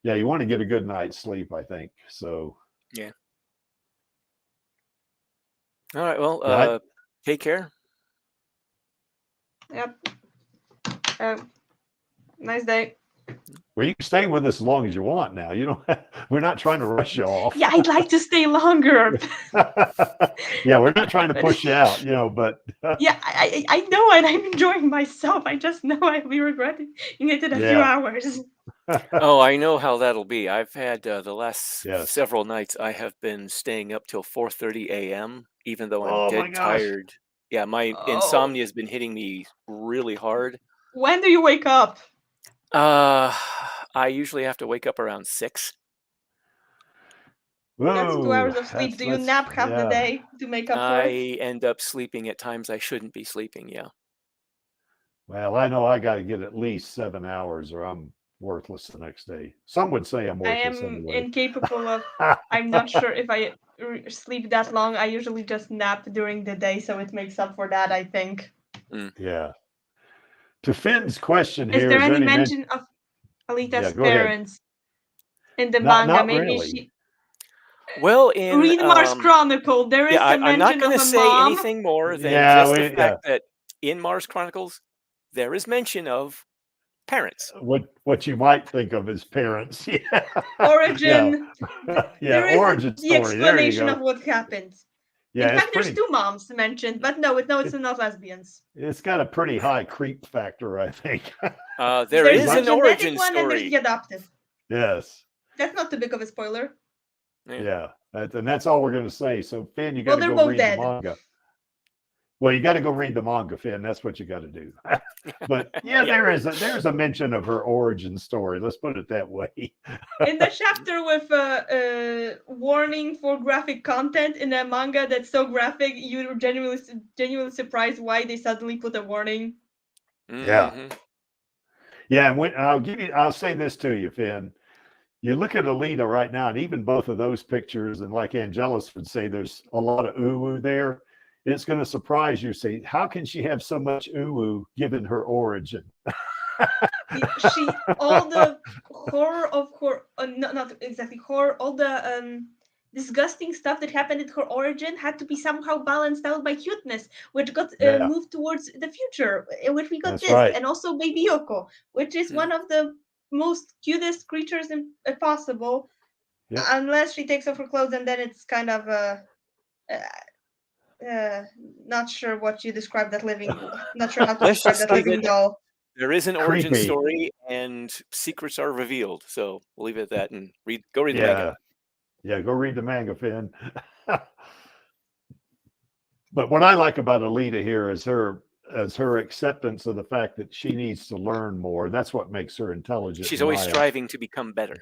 Yeah, you want to get a good night's sleep, I think. So, Yeah. All right. Well, yeah, take care. Yep. Nice day. well, you can stay with us as long as you want now. You don't we're not trying to rush you off. Yeah, I'd like to stay longer. Yeah, we're not trying to push you out, you know, but yeah, I know, and I'm enjoying myself. I just know I'll be regretting it in a few hours. Oh, I know how that'll be. I've had the last Yes. several nights. I have been staying up till 4:30 a.m. even though I'm Oh my dead gosh. tired. Yeah, my insomnia has been hitting me really hard. When do you wake up? I usually have to wake up around 6. That's 2 Whoa, hours of sleep. Do you nap half the day to make up for it? I end up sleeping at times I shouldn't be sleeping. Yeah. Well, I know I got to get at least 7 hours or I'm worthless the next day. Some would say I'm I worthless am anyway. incapable of. I'm not sure if I sleep that long. I usually just nap during the day, so it makes up for that, I think. Yeah. To Finn's question Is here, there any mention of Alita's parents in the manga? Not Maybe really. she. Well, in Read Mars Chronicle. There is a mention I'm not going to of a say mom. anything more than just the fact that in Mars Chronicles there is mention of parents. What you might think of as parents. Yeah. Origin. Yeah, origin the story. explanation of what happened. Yeah, in fact, there's 2 moms mentioned, but no, it's not lesbians. It's got a pretty high creep factor, I think. There is an origin one story. And there's the adoptive. Yes. That's not too big of a spoiler. Yeah, and that's all we're going to say. So, Finn, you got to they're go both read dead. the manga. Well, you got to go read the manga, Finn. That's what you got to do. But yeah, there's a mention of her origin story. Let's put it that way. In the chapter with a warning for graphic content in a manga that's so graphic, you're genuinely surprised why they suddenly put a warning. Yeah. Yeah, and I'll say this to you, Finn. You look at Alita right now, and even both of those pictures, and like Angelus would say, there's a lot of ooh there. It's going to surprise you. Say, how can she have so much ooh given her origin? All the horror of her, not exactly horror, all the disgusting stuff that happened at her origin had to be somehow balanced out by cuteness, which got moved towards the future, in which we got That's this, right. and also Baby Yoko, which is one of the most cutest creatures possible, unless she takes off her clothes, and then it's kind of not sure what you describe that living. Not sure how to describe that living doll. There is an origin creepy. story, and secrets are revealed. So we'll leave it at that, and go read the manga. Yeah, go read the manga, Finn. But what I like about Alita here is her acceptance of the fact that she needs to learn more. That's what makes her intelligent. She's always striving to become better.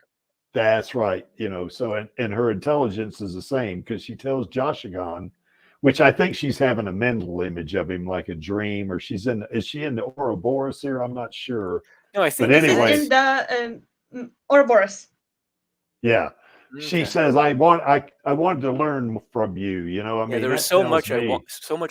That's right. So and her intelligence is the same, because she tells Joshigan, which I think she's having a mental image of him, like a dream, or is she in the Ouroboros here? I'm not sure. No, I think. But anyway, in the Ouroboros. Yeah. Okay. She says, I wanted to learn from you. I mean, there was so much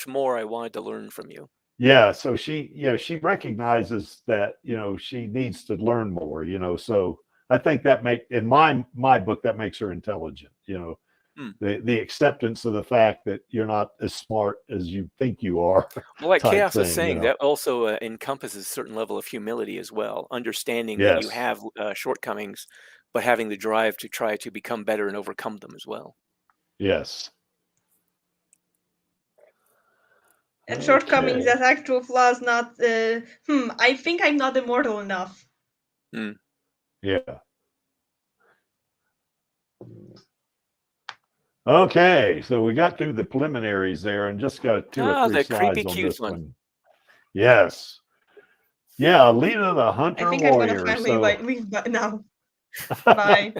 more I wanted to learn from you. Yeah. So she recognizes that, she needs to learn more, so I think that in my book, that makes her intelligent, the acceptance of the fact that you're not as smart as you think you are. Well, like Chaos is saying, that also encompasses a certain level of humility as well, understanding that you have shortcomings, but having the drive to try to become better and overcome them as well. Yes. And shortcomings as actual flaws, not, I think I'm not immortal enough. Yeah. Okay, so we got through the preliminaries there and just got 2 or 3 slides on this one. Yes. Yeah, Alita the Hunter I think Warrior. I'm going to finally leave now. Bye.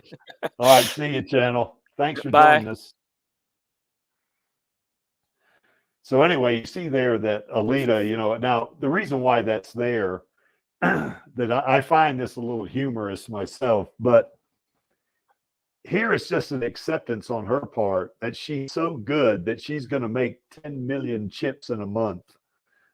All right, see you, channel. Thanks for joining us. So anyway, you see there that Alita, now the reason why that's there, that I find this a little humorous myself, but here it's just an acceptance on her part that she's so good that she's going to make 10 million chips in a month.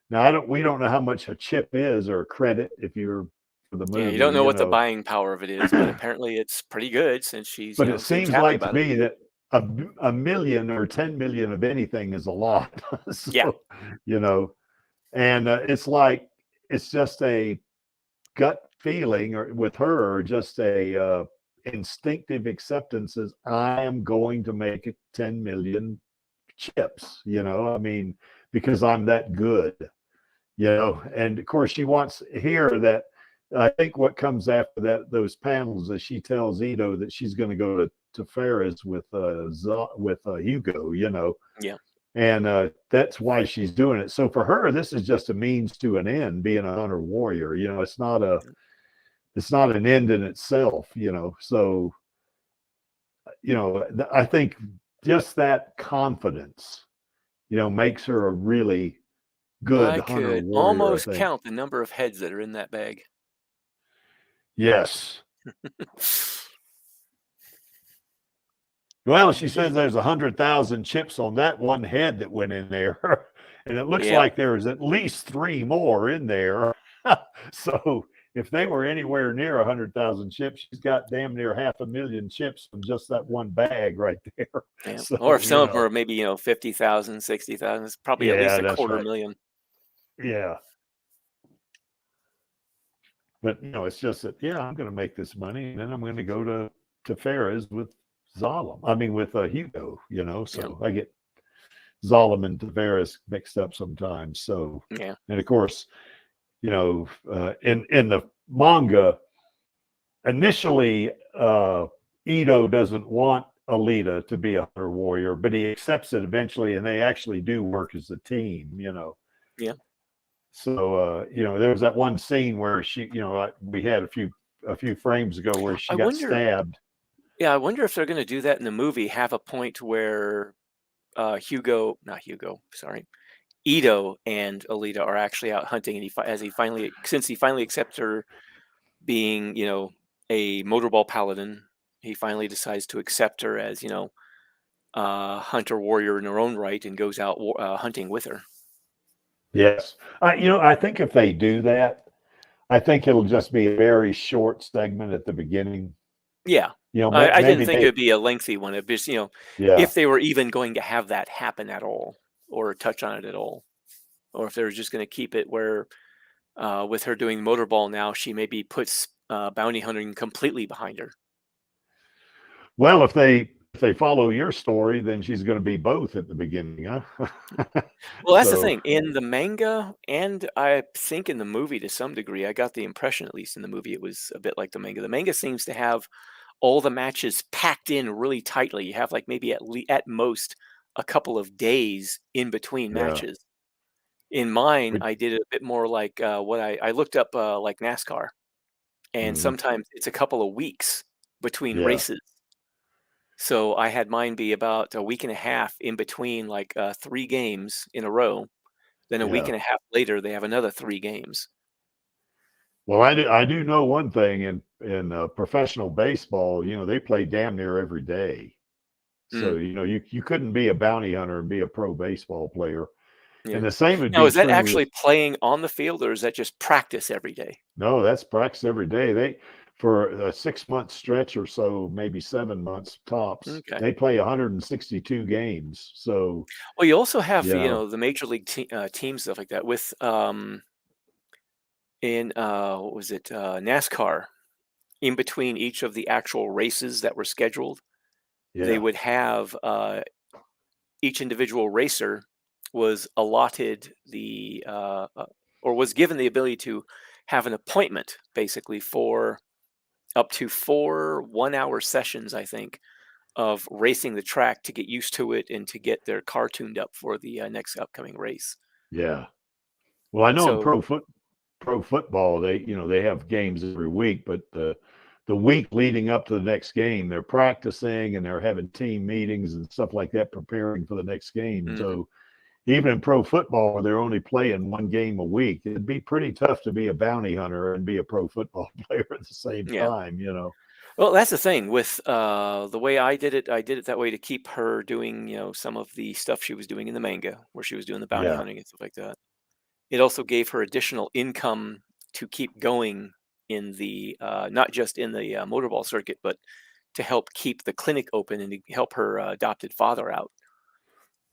Now, we don't know how much a chip is, or a credit if you're for the movie. Yeah, you don't know what the buying power of it is, but apparently it's pretty good since she's. But it seems like to me that a million or 10 million of anything is a lot. So, yeah. And it's just a gut feeling, or with her, or just a instinctive acceptance is, I am going to make 10 million chips, I mean, because I'm that good, and of course she wants here that, I think what comes after that, those panels, is she tells Ito that she's going to go to Ferris with Hugo, Yeah. And that's why she's doing it. So for her, this is just a means to an end, being a hunter warrior. It's not an end in itself, so, I think just that confidence, makes her a really good hunter warrior. I could almost count the number of heads that are in that bag. Yes. Well, she says there's 100,000 chips on that one head that went in there. And it looks like there's at least 3 more in there. So if they were anywhere near 100,000 chips, she's got damn near 500,000 chips from just that one bag right there. Yeah. So, or if some of them are maybe 50,000, 60,000, it's probably at least a quarter million. Yeah. But it's just that, I'm going to make this money, and then I'm going to go to Ferris with with Hugo, so I get Zalem and Tavares mixed up sometimes. So, and of course, in the manga, initially, Ito doesn't want Alita to be a hunter warrior, but he accepts it eventually, and they actually do work as a team, Yeah. So, there was that one scene where she, we had a few frames ago where she got stabbed. Yeah, I wonder if they're going to do that in the movie, have a point where Ito and Alita are actually out hunting, and since he finally accepts her being, a motorball paladin, he finally decides to accept her as, hunter warrior in her own right, and goes out hunting with her. Yes. I think if they do that, I think it'll just be a very short segment at the beginning. Yeah. I didn't think it would be a lengthy one. It'd just, if they were even going to have that happen at all, or touch on it at all, or if they were just going to keep it where, with her doing motorball now, she maybe puts bounty hunting completely behind her. Well, if they if they follow your story, then she's going to be both at the beginning, huh? Well, that's the So, thing. In the manga, and I think in the movie to some degree, I got the impression, at least in the movie, it was a bit like the manga. The manga seems to have all the matches packed in really tightly. You have like maybe at most a couple of days in between yeah. matches. In mine, Would- I did it a bit more like what I looked up like NASCAR, and mhm, sometimes it's a couple of weeks between yeah. races. So I had mine be about a week and a half in between like 3 games in a row. Then a week Yeah. and a half later, they have another 3 games. Well, I do know one thing in professional baseball, they play damn near every day. So, Mm, you couldn't be a bounty hunter and be a pro baseball player. yeah. And the same would Now, be is that true with, actually playing on the field, or is that just practice every day? no, that's practice every day. For a 6 month stretch or so, maybe 7 months tops, Okay. they play 162 games. So, Well, you also have, yeah, the major league teams, stuff like that. With in what was it, NASCAR? In between each of the actual races that were scheduled, they yeah, would have each individual racer was allotted or was given the ability to have an appointment basically for up to 4 1-hour sessions, I think, of racing the track to get used to it and to get their car tuned up for the next upcoming race. yeah. Well, I know in So, pro football, they have games every week, but the week leading up to the next game, they're practicing and they're having team meetings and stuff like that, preparing for the next game. mhm, So even in pro football, where they're only playing one game a week, it'd be pretty tough to be a bounty hunter and be a pro football player at the same yeah. time. Well, that's the thing with the way I did it. I did it that way to keep her doing, some of the stuff she was doing in the manga, where she was doing the bounty Yeah, hunting and stuff like that. It also gave her additional income to keep going in the not just in the motorball circuit, but to help keep the clinic open and to help her adopted father out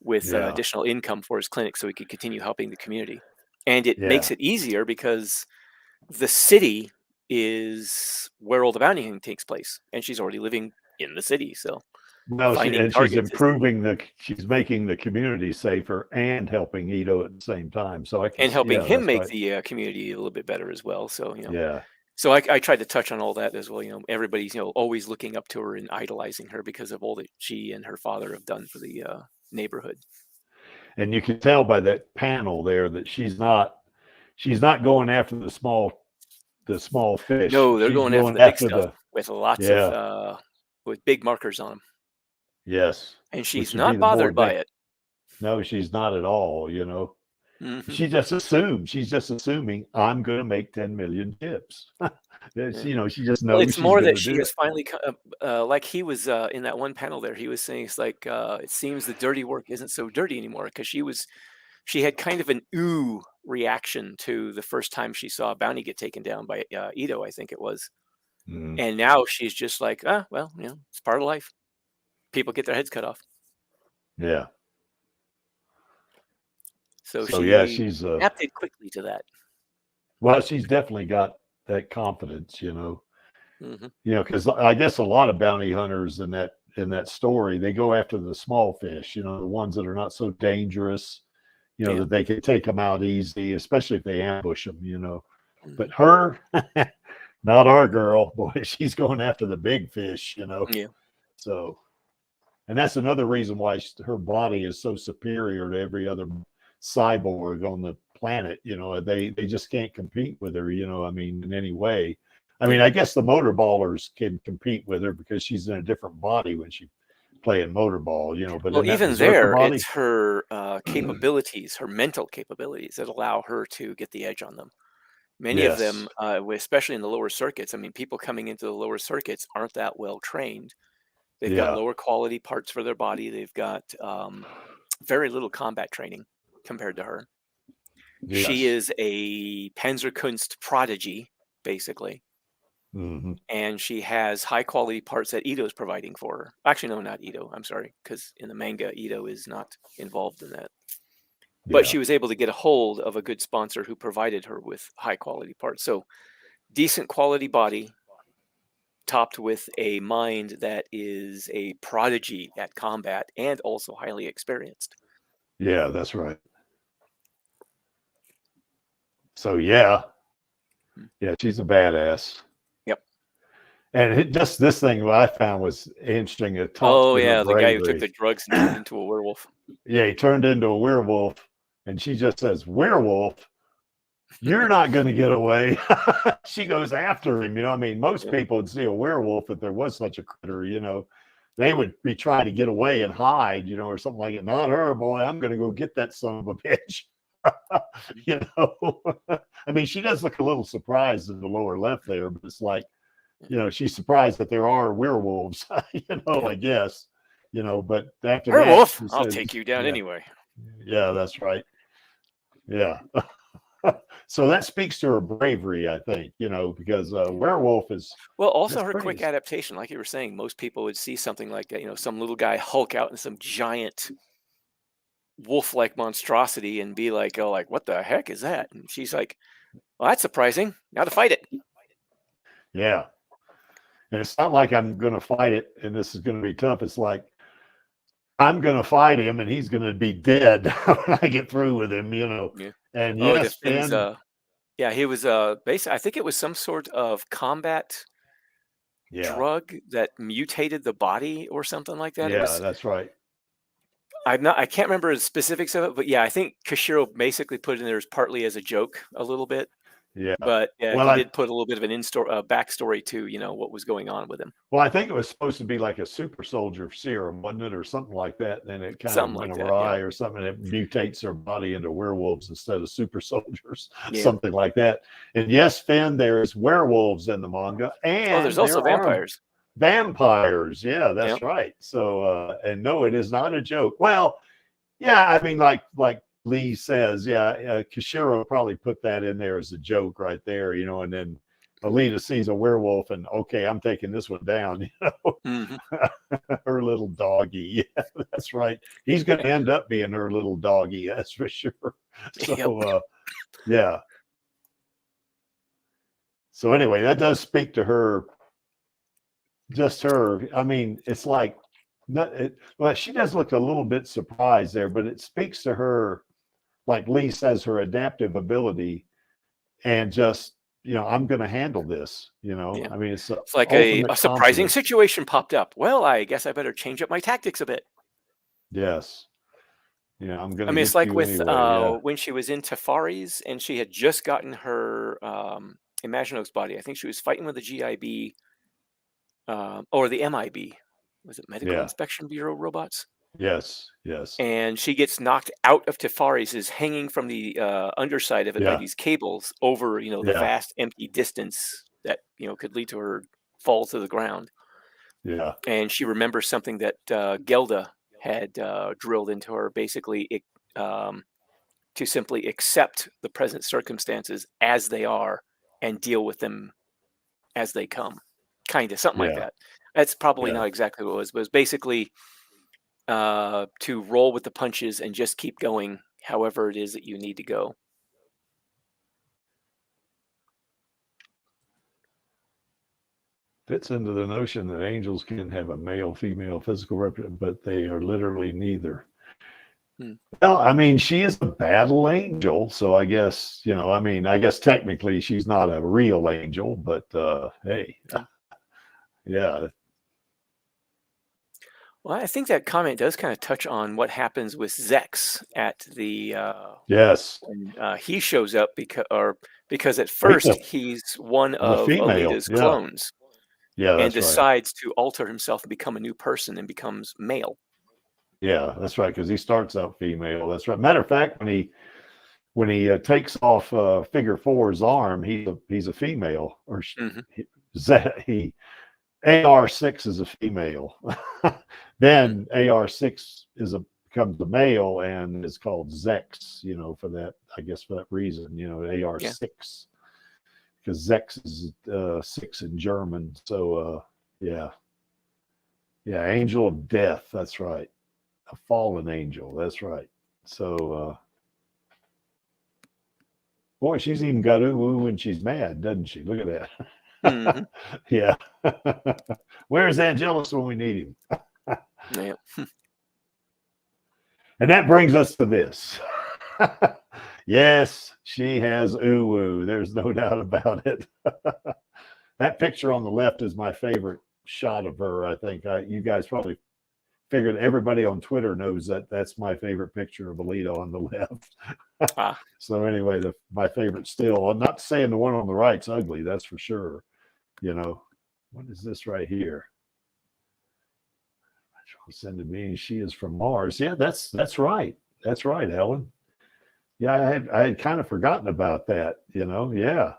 with yeah, additional income for his clinic, so he could continue helping the community. And it yeah. makes it easier because the city is where all the bounty hunting takes place, and she's already living in the city, so Well, finding she's targets is easy. she's making the community safer and helping Ito at the same time. So And helping yeah, him that's make right. the community a little bit better as well. So, Yeah, so I tried to touch on all that as well. Everybody's always looking up to her and idolizing her because of all that she and her father have done for the neighborhood. and you can tell by that panel there that she's not going after the small fish. No, they're She's going after going the big after stuff the with lots of yeah, with big markers on them, yes, and she's which would be not the more bothered by day. it. No, she's not at all. Hmm. She's just assuming I'm going to make 10 million chips. She just Well, knows it's she's more going that to she do has it. finally, like he was in that one panel there. He was saying it's like it seems the dirty work isn't so dirty anymore because she had kind of an ooh reaction to the first time she saw Bounty get taken down by Ito, I think it was, Mm, and now she's just like, ah, well, it's part of life. People get their heads cut off, yeah. so So yeah, she she's adapted quickly to that. well, she's definitely got that confidence. Hmm. Because I guess a lot of bounty hunters in that story, they go after the small fish, the ones that are not so dangerous, Yeah. that they can take them out easy, especially if they ambush them. Hmm. But her, not our girl, boy, she's going after the big fish. Yeah. So, and that's another reason why her body is so superior to every other cyborg on the planet. They just can't compete with her. I mean, in any way. I mean, Yeah. I guess the motorballers can compete with her because she's in a different body when she's playing motorball. But Well, in that even berserker there, body, it's her capabilities, her mental capabilities that allow her to get the edge on them. Many of yes, them, especially in the lower circuits, I mean, people coming into the lower circuits aren't that well trained. They've got yeah, lower quality parts for their body. They've got very little combat training compared to her. She yes, is a Panzerkunst prodigy, basically, hmm, and she has high quality parts that Ito's providing for her. Actually, no, not Ito. I'm sorry, because in the manga, Ito is not involved in that. But yeah, she was able to get a hold of a good sponsor who provided her with high quality parts. So decent quality body, topped with a mind that is a prodigy at combat and also highly experienced. Yeah, that's right. So yeah, she's a badass. Yep. And just this thing, what I found was interesting. It talks Oh to her yeah, the guy who took bravery. the drugs and turned into a werewolf. Yeah, he turned into a werewolf, and she just says, "Werewolf, you're not going to get away." She goes after him. I mean, most people would see a werewolf if there was such a critter. They would be trying to get away and hide, or something like it. Not her, boy. I'm going to go get that son of a bitch. I mean, she does look a little surprised in the lower left there, but it's like, she's surprised that there are werewolves. I guess. But after Werewolf, that, I'll take you down anyway. Yeah, that's right. Yeah. So that speaks to her bravery, I think, because werewolf is also her quick adaptation. Like you were saying, most people would see something like that, some little guy hulk out in some giant wolf-like monstrosity and be like, oh, like, what the heck is that? And she's like, well, that's surprising. Now to fight it. Yeah. And it's not like I'm going to fight it and this is going to be tough. It's like, I'm going to fight him and he's going to be dead when I get through with him, Yeah. And yes, he was basically, I think it was some sort of combat drug that mutated the body or something like that. Yeah, that's right. I can't remember the specifics of it, but yeah, I think Kishiro basically put it in there as partly as a joke a little bit. Yeah. But yeah, well, he did put a little bit of an backstory to, what was going on with him. Well, I think it was supposed to be like a super soldier serum, wasn't it? Or something like that. And then it kind of went awry or something. It mutates their body into werewolves instead of super soldiers, something like that. And yes, Finn, there's werewolves in the manga. And there's also vampires. Vampires. Yeah, that's right. So, and no, it is not a joke. Well, yeah, I mean, like Lee says, Kishiro probably put that in there as a joke right there, and then Alita sees a werewolf and, okay, I'm taking this one down, her little doggy. Yeah, that's right. He's going to end up being her little doggy, that's for sure. So, yeah. So anyway, that does speak to her, just her. I mean, it's like, she does look a little bit surprised there, but it speaks to her, like Lee says, her adaptive ability and just, I'm going to handle this, I mean, it's like a surprising situation popped up. Well, I guess I better change up my tactics a bit. Yes. I'm going to, I mean, it's like with, when she was in Tafari's and she had just gotten her, Imaginos body. I think she was fighting with the GIB, or the MIB. Was it Medical Inspection Bureau robots? Yes. And she gets knocked out of Tafari's, is hanging from the underside of it by these cables over, the vast empty distance that, could lead to her fall to the ground. Yeah. And she remembers something that Gelda had drilled into her, basically to simply accept the present circumstances as they are and deal with them as they come. Kind of something like that. That's probably not exactly what it was, but it was basically to roll with the punches and just keep going however it is that you need to go. Fits into the notion that angels can have a male-female physical representative, but they are literally neither. Well, I mean, she is a battle angel, so I guess, I guess technically she's not a real angel, but hey, yeah. Well, I think that comment does kind of touch on what happens with Zex at the when he shows up because at first he's one of Alita's clones, and decides to alter himself and become a new person and becomes male. Yeah, that's right, because he starts out female. That's right. Matter of fact, when he takes off Figure 4's arm, he's a female, or AR6 is a female. Then AR6 becomes a male and is called Zex, for that, I guess for that reason, AR6, because Zex is 6 in German. So angel of death. That's right. A fallen angel. That's right. So boy, she's even got ooh when she's mad, doesn't she? Look at that. Yeah. Where's Angelus when we need him? Yeah. And that brings us to this. Yes, she has uwu. There's no doubt about it. That picture on the left is my favorite shot of her. I think you guys probably figured, everybody on Twitter knows that that's my favorite picture of Alita on the left. So anyway, my favorite still. I'm not saying the one on the right's ugly, that's for sure. You know, what is this right here? Send to me. She is from Mars. Yeah, that's right. That's right, Ellen. Yeah, I had kind of forgotten about that. You know, yeah.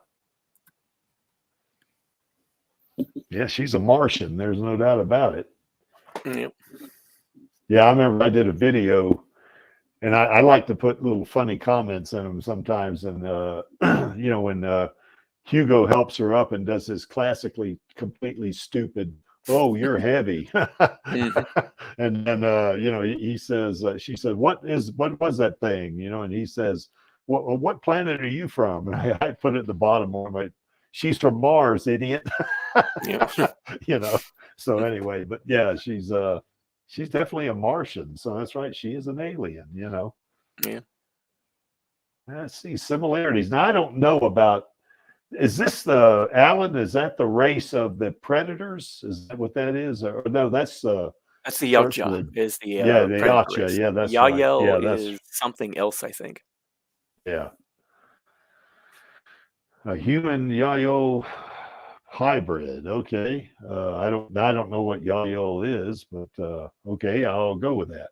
Yeah, she's a Martian. There's no doubt about it. Yep. Yeah, I remember I did a video, and I like to put little funny comments in them sometimes. And you know, when Hugo helps her up and does his classically completely stupid, "Oh, you're heavy," and then you know, he says, she said, what was that thing? You know, and he says, what planet are you from? And I put it at the bottom of my, she's from Mars, idiot. You know. So anyway, but yeah, she's definitely a Martian. So that's right, she is an alien. You know. Yeah. I see similarities. Now I don't know about. Is this the Alan? Is that the race of the predators? Is that what that is? Or no, that's the Yautja. Is the the Yautja. Yeah, that's Yael right. Yeah, that's is something else, I think. Yeah. A human Yayo hybrid. Okay. I don't know what Yayo is, but okay, I'll go with that.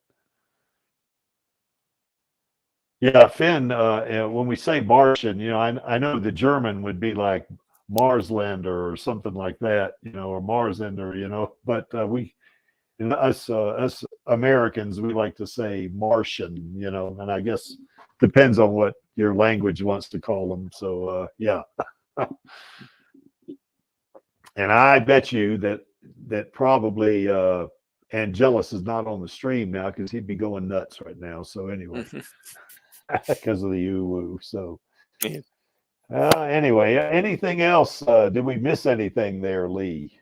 Yeah, Finn, when we say Martian, you know, I know the German would be like Marslander or something like that, you know, or Marsender, you know, but us Americans, we like to say Martian, you know, and I guess depends on what your language wants to call them. So, yeah. And I bet you that probably Angelus is not on the stream now because he'd be going nuts right now. So anyway. Because of the uwu. So anyway, anything else? Did we miss anything there, Lee?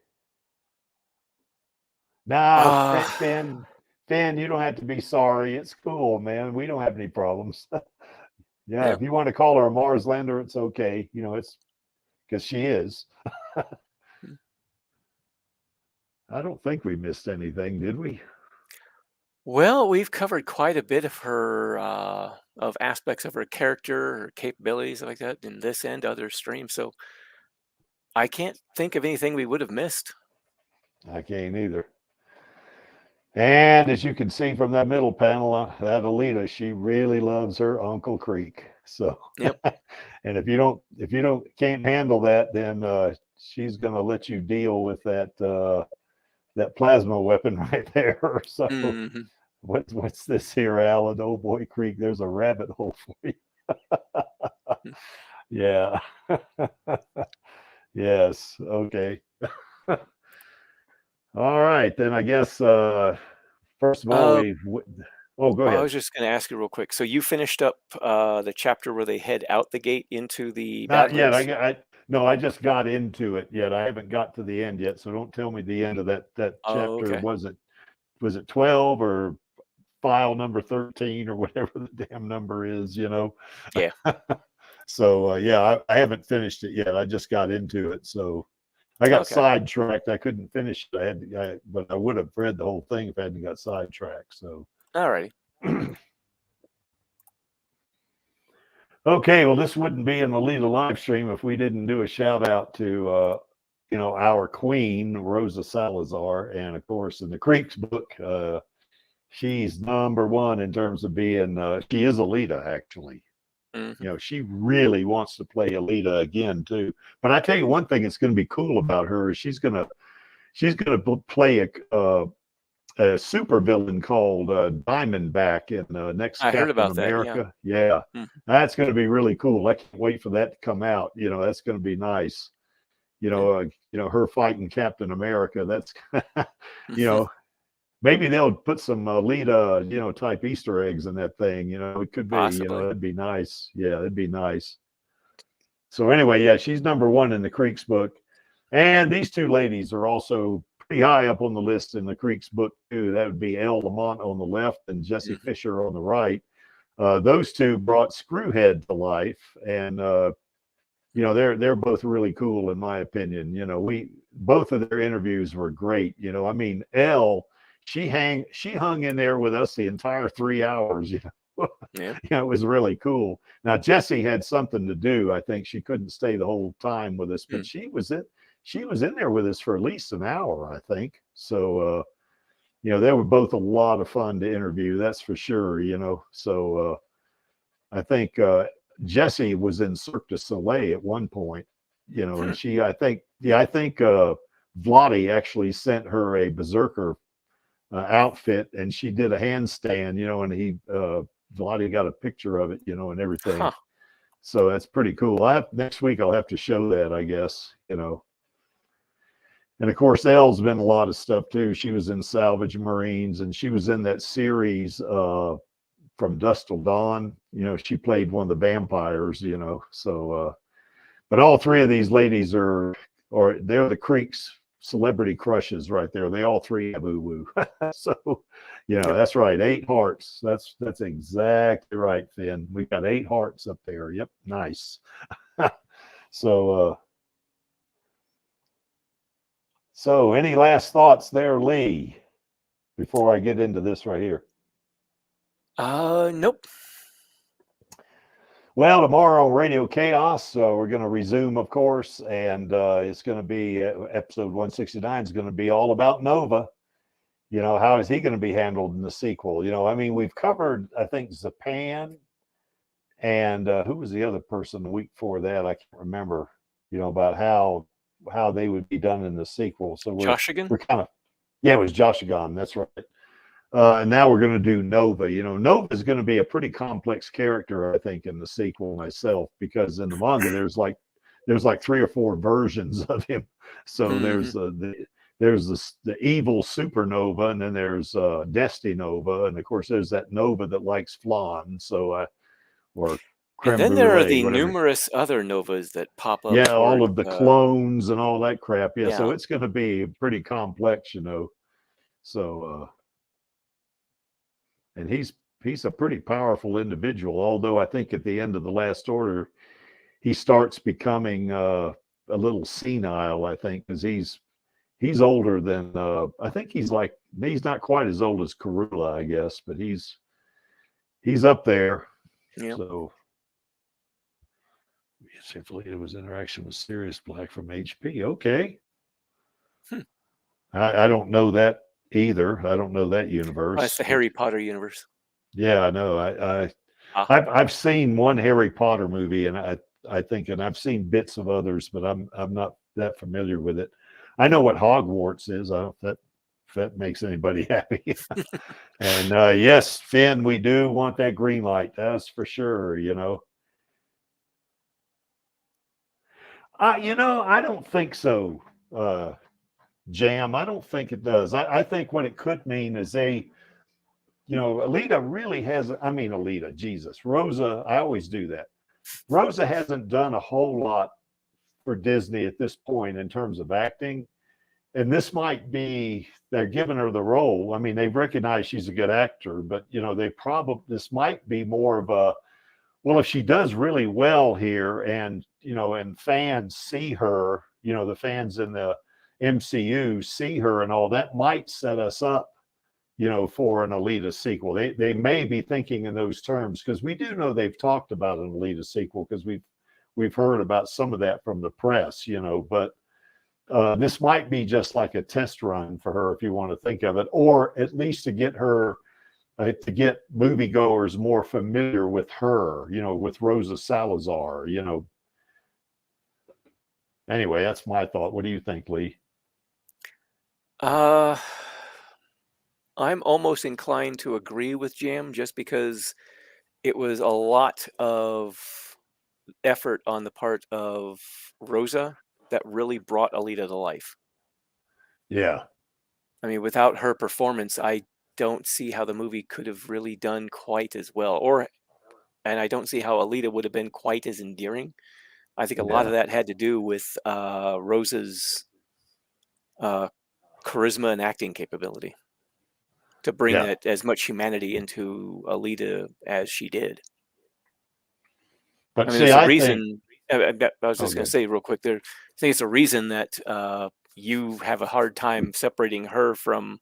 Nah, Finn, you don't have to be sorry. It's cool, man. We don't have any problems. Yeah, if you want to call her a Marslander, it's okay. You know, it's because she is. I don't think we missed anything, did we? Well, we've covered quite a bit of her, of aspects of her character, her capabilities, like that, in this and other streams. So I can't think of anything we would have missed. I can't either. And as you can see from that middle panel, that Alita, she really loves her Uncle Creek. So, yep. And if you can't handle that, then she's going to let you deal with that plasma weapon right there. So. What's this here, Alan? Oh boy, Creek, there's a rabbit hole for you. Yeah. Yes. Okay. All right. Then I guess first of all, go ahead. I was just going to ask you real quick. So you finished up the chapter where they head out the gate into the Not yet. I just got into it yet. I haven't got to the end yet. So don't tell me the end of that chapter. Okay. Was it 12 or file number 13 or whatever the damn number is, you know? Yeah. So, yeah, I haven't finished it yet. I just got into it. So I got sidetracked. I couldn't finish it. But I would have read the whole thing if I hadn't got sidetracked. So. All right. Okay. Well, this wouldn't be an Alita live stream if we didn't do a shout out to, you know, our queen, Rosa Salazar. And of course, in the Creeks book, she's number one in terms of being, she is Alita, actually. You know, she really wants to play Alita again, too. But I tell you one thing that's going to be cool about her is she's going to play a super villain called Diamondback in next Captain America. That, yeah. That's going to be really cool. I can't wait for that to come out. You know, that's going to be nice. You know, her fighting Captain America. That's, you know, maybe they'll put some Alita, you know, type Easter eggs in that thing. You know, it could be, you know, that'd be nice. Yeah, that'd be nice. So anyway, yeah, she's number one in the Creeks book. And these two ladies are also pretty high up on the list in the Creeks book too. That would be Elle Lamont on the left and Jessie Fisher on the right. Those two brought Screwhead to life, and they're both really cool in my opinion. Both of their interviews were great. I mean, Elle, she hung in there with us the entire 3 hours. Yeah. It was really cool. Now Jessie had something to do. I think she couldn't stay the whole time with us, but she was in there with us for at least an hour, I think. So they were both a lot of fun to interview, that's for sure. So I think Jessie was in Cirque du Soleil at one point, and I think Vladi actually sent her a berserker outfit, and she did a handstand, and Vladi got a picture of it, and everything. Huh. So that's pretty cool. Next week I'll have to show that, I guess, And of course, Elle's been a lot of stuff too. She was in Salvage Marines, and she was in that series From Dusk Till Dawn. She played one of the vampires, So, but all three of these ladies they're the Creeks celebrity crushes right there. They all three have woo. So, that's right. 8 hearts. That's exactly right, Finn. We got 8 hearts up there. Yep, nice. So any last thoughts there, Lee, before I get into this right here? Nope. Well, tomorrow on Radio Chaos, we're going to resume, of course, and it's going to be episode 169 is going to be all about Nova. How is he going to be handled in the sequel? I mean, we've covered, I think, Zapan, and who was the other person the week before that? I can't remember. About how they would be done in the sequel. So Joshigan? we're kind of, it was Joshigan. That's right. And now we're going to do Nova. Nova is going to be a pretty complex character, I think, in the sequel myself, because in the manga there's like 3 or 4 versions of him. So there's the evil supernova, and then there's Destinova, and of course there's that Nova that likes flan. So or and then there are the whatever. numerous other Novas that pop up. Yeah, all of the clones and all that crap. Yeah, so Yeah. it's going to be pretty complex, So, and he's a pretty powerful individual. Although I think at the end of the Last Order, he starts becoming a little senile. I think because he's older than I think he's not quite as old as Karula, I guess, but he's up there. Yeah. So. If Alita was interaction with Sirius Black from HP. Okay. I don't know that either. I don't know that universe. It's the Harry Potter universe. Yeah, I know. I've seen one Harry Potter movie, and I think, and I've seen bits of others, but I'm not that familiar with it. I know what Hogwarts is. I don't if that makes anybody happy. And yes, Finn, we do want that green light. That's for sure. I don't think so, Jam. I don't think it does. I think what it could mean is Alita really has, Alita, Jesus. Rosa, I always do that. Rosa hasn't done a whole lot for Disney at this point in terms of acting. And this might be, they're giving her the role. I mean, they've recognized she's a good actor, but, this might be more of a, well, if she does really well here and fans see her, the fans in the MCU see her and all, that might set us up, for an Alita sequel. They may be thinking in those terms, because we do know they've talked about an Alita sequel, because we've heard about some of that from the press, but this might be just like a test run for her, if you want to think of it, or at least to get her to get moviegoers more familiar with her, with Rosa Salazar, Anyway, that's my thought. What do you think, Lee? I'm almost inclined to agree with Jam, just because it was a lot of effort on the part of Rosa that really brought Alita to life. Yeah. I mean, without her performance, I don't see how the movie could have really done quite as well, and I don't see how Alita would have been quite as endearing. I think a lot of that had to do with Rosa's charisma and acting capability to bring that as much humanity into Alita as she did. But I mean, see, there's a I reason. think, I was just going to say real quick there. I think it's a reason that you have a hard time separating her from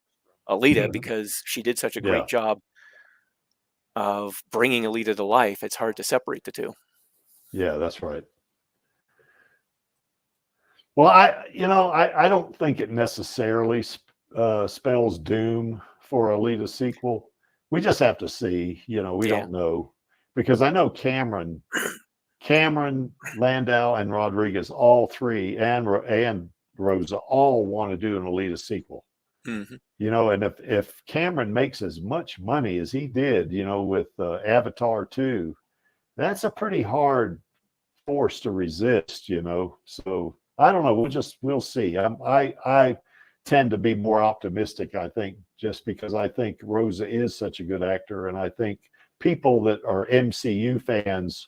Alita because she did such a great job of bringing Alita to life. It's hard to separate the two. Yeah, that's right. Well, I don't think it necessarily spells doom for Alita sequel. We just have to see. We don't know, because I know Cameron, Landau, and Rodriguez, all three, and Rosa, all want to do an Alita sequel. And if Cameron makes as much money as he did, with Avatar 2, that's a pretty hard force to resist. So I don't know. We'll see. I tend to be more optimistic, I think, just because I think Rosa is such a good actor, and I think people that are MCU fans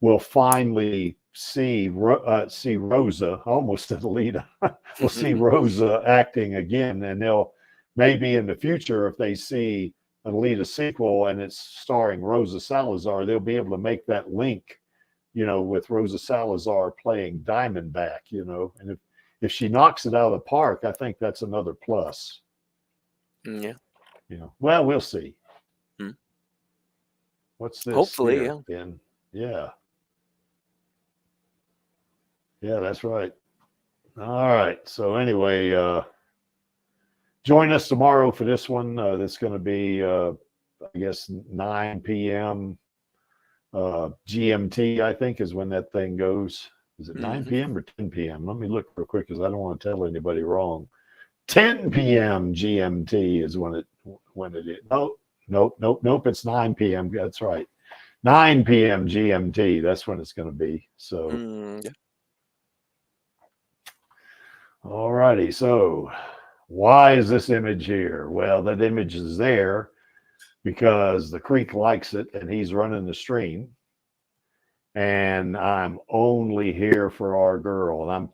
will finally see Rosa, almost as Alita, will see Rosa acting again, and they'll maybe in the future, if they see an Alita sequel and it's starring Rosa Salazar, they'll be able to make that link, with Rosa Salazar playing Diamondback, and if she knocks it out of the park, I think that's another plus. Yeah. Well, we'll see. What's this? Hopefully, here? Yeah. Yeah, that's right. All right. So anyway, join us tomorrow for this one. That's going to be, I guess, 9 p.m. GMT, I think, is when that thing goes. Is it 9 p.m. or 10 p.m.? Let me look real quick because I don't want to tell anybody wrong. 10 p.m. GMT is when it is. Nope. It's 9 p.m. That's right. 9 p.m. GMT. That's when it's going to be. So. All righty. So why is this image here? Well, that image is there because the Creek likes it and he's running the stream. And I'm only here for our girl. And I'm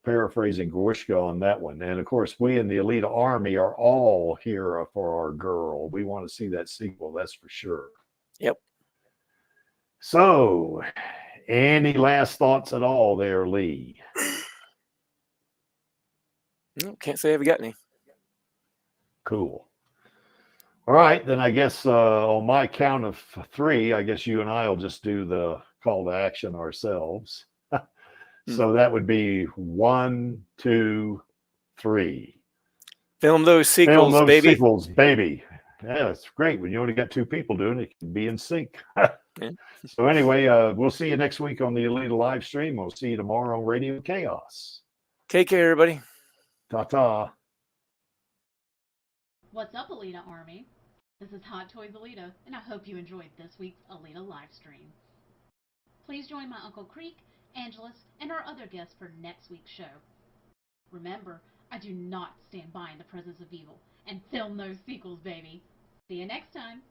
paraphrasing Grushka on that one. And of course, we in the Alita Army are all here for our girl. We want to see that sequel, that's for sure. Yep. So, any last thoughts at all there, Lee? Can't say I've got any. Cool. All right, then I guess on my count of 3, I guess you and I will just do the call to action ourselves. So that would be 1, 2, 3. Film those sequels, Film those baby. sequels, baby. Yeah, it's great when you only got 2 people doing it. It can be in sync. So anyway, we'll see you next week on the Alita live stream. We'll see you tomorrow on Radio Chaos. Take care, everybody. Ta-ta. What's up, Alita Army? This is Hot Toys Alita, and I hope you enjoyed this week's Alita live stream. Please join my Uncle Creek, Angelus, and our other guests for next week's show. Remember, I do not stand by in the presence of evil, and film those sequels, baby. See you next time.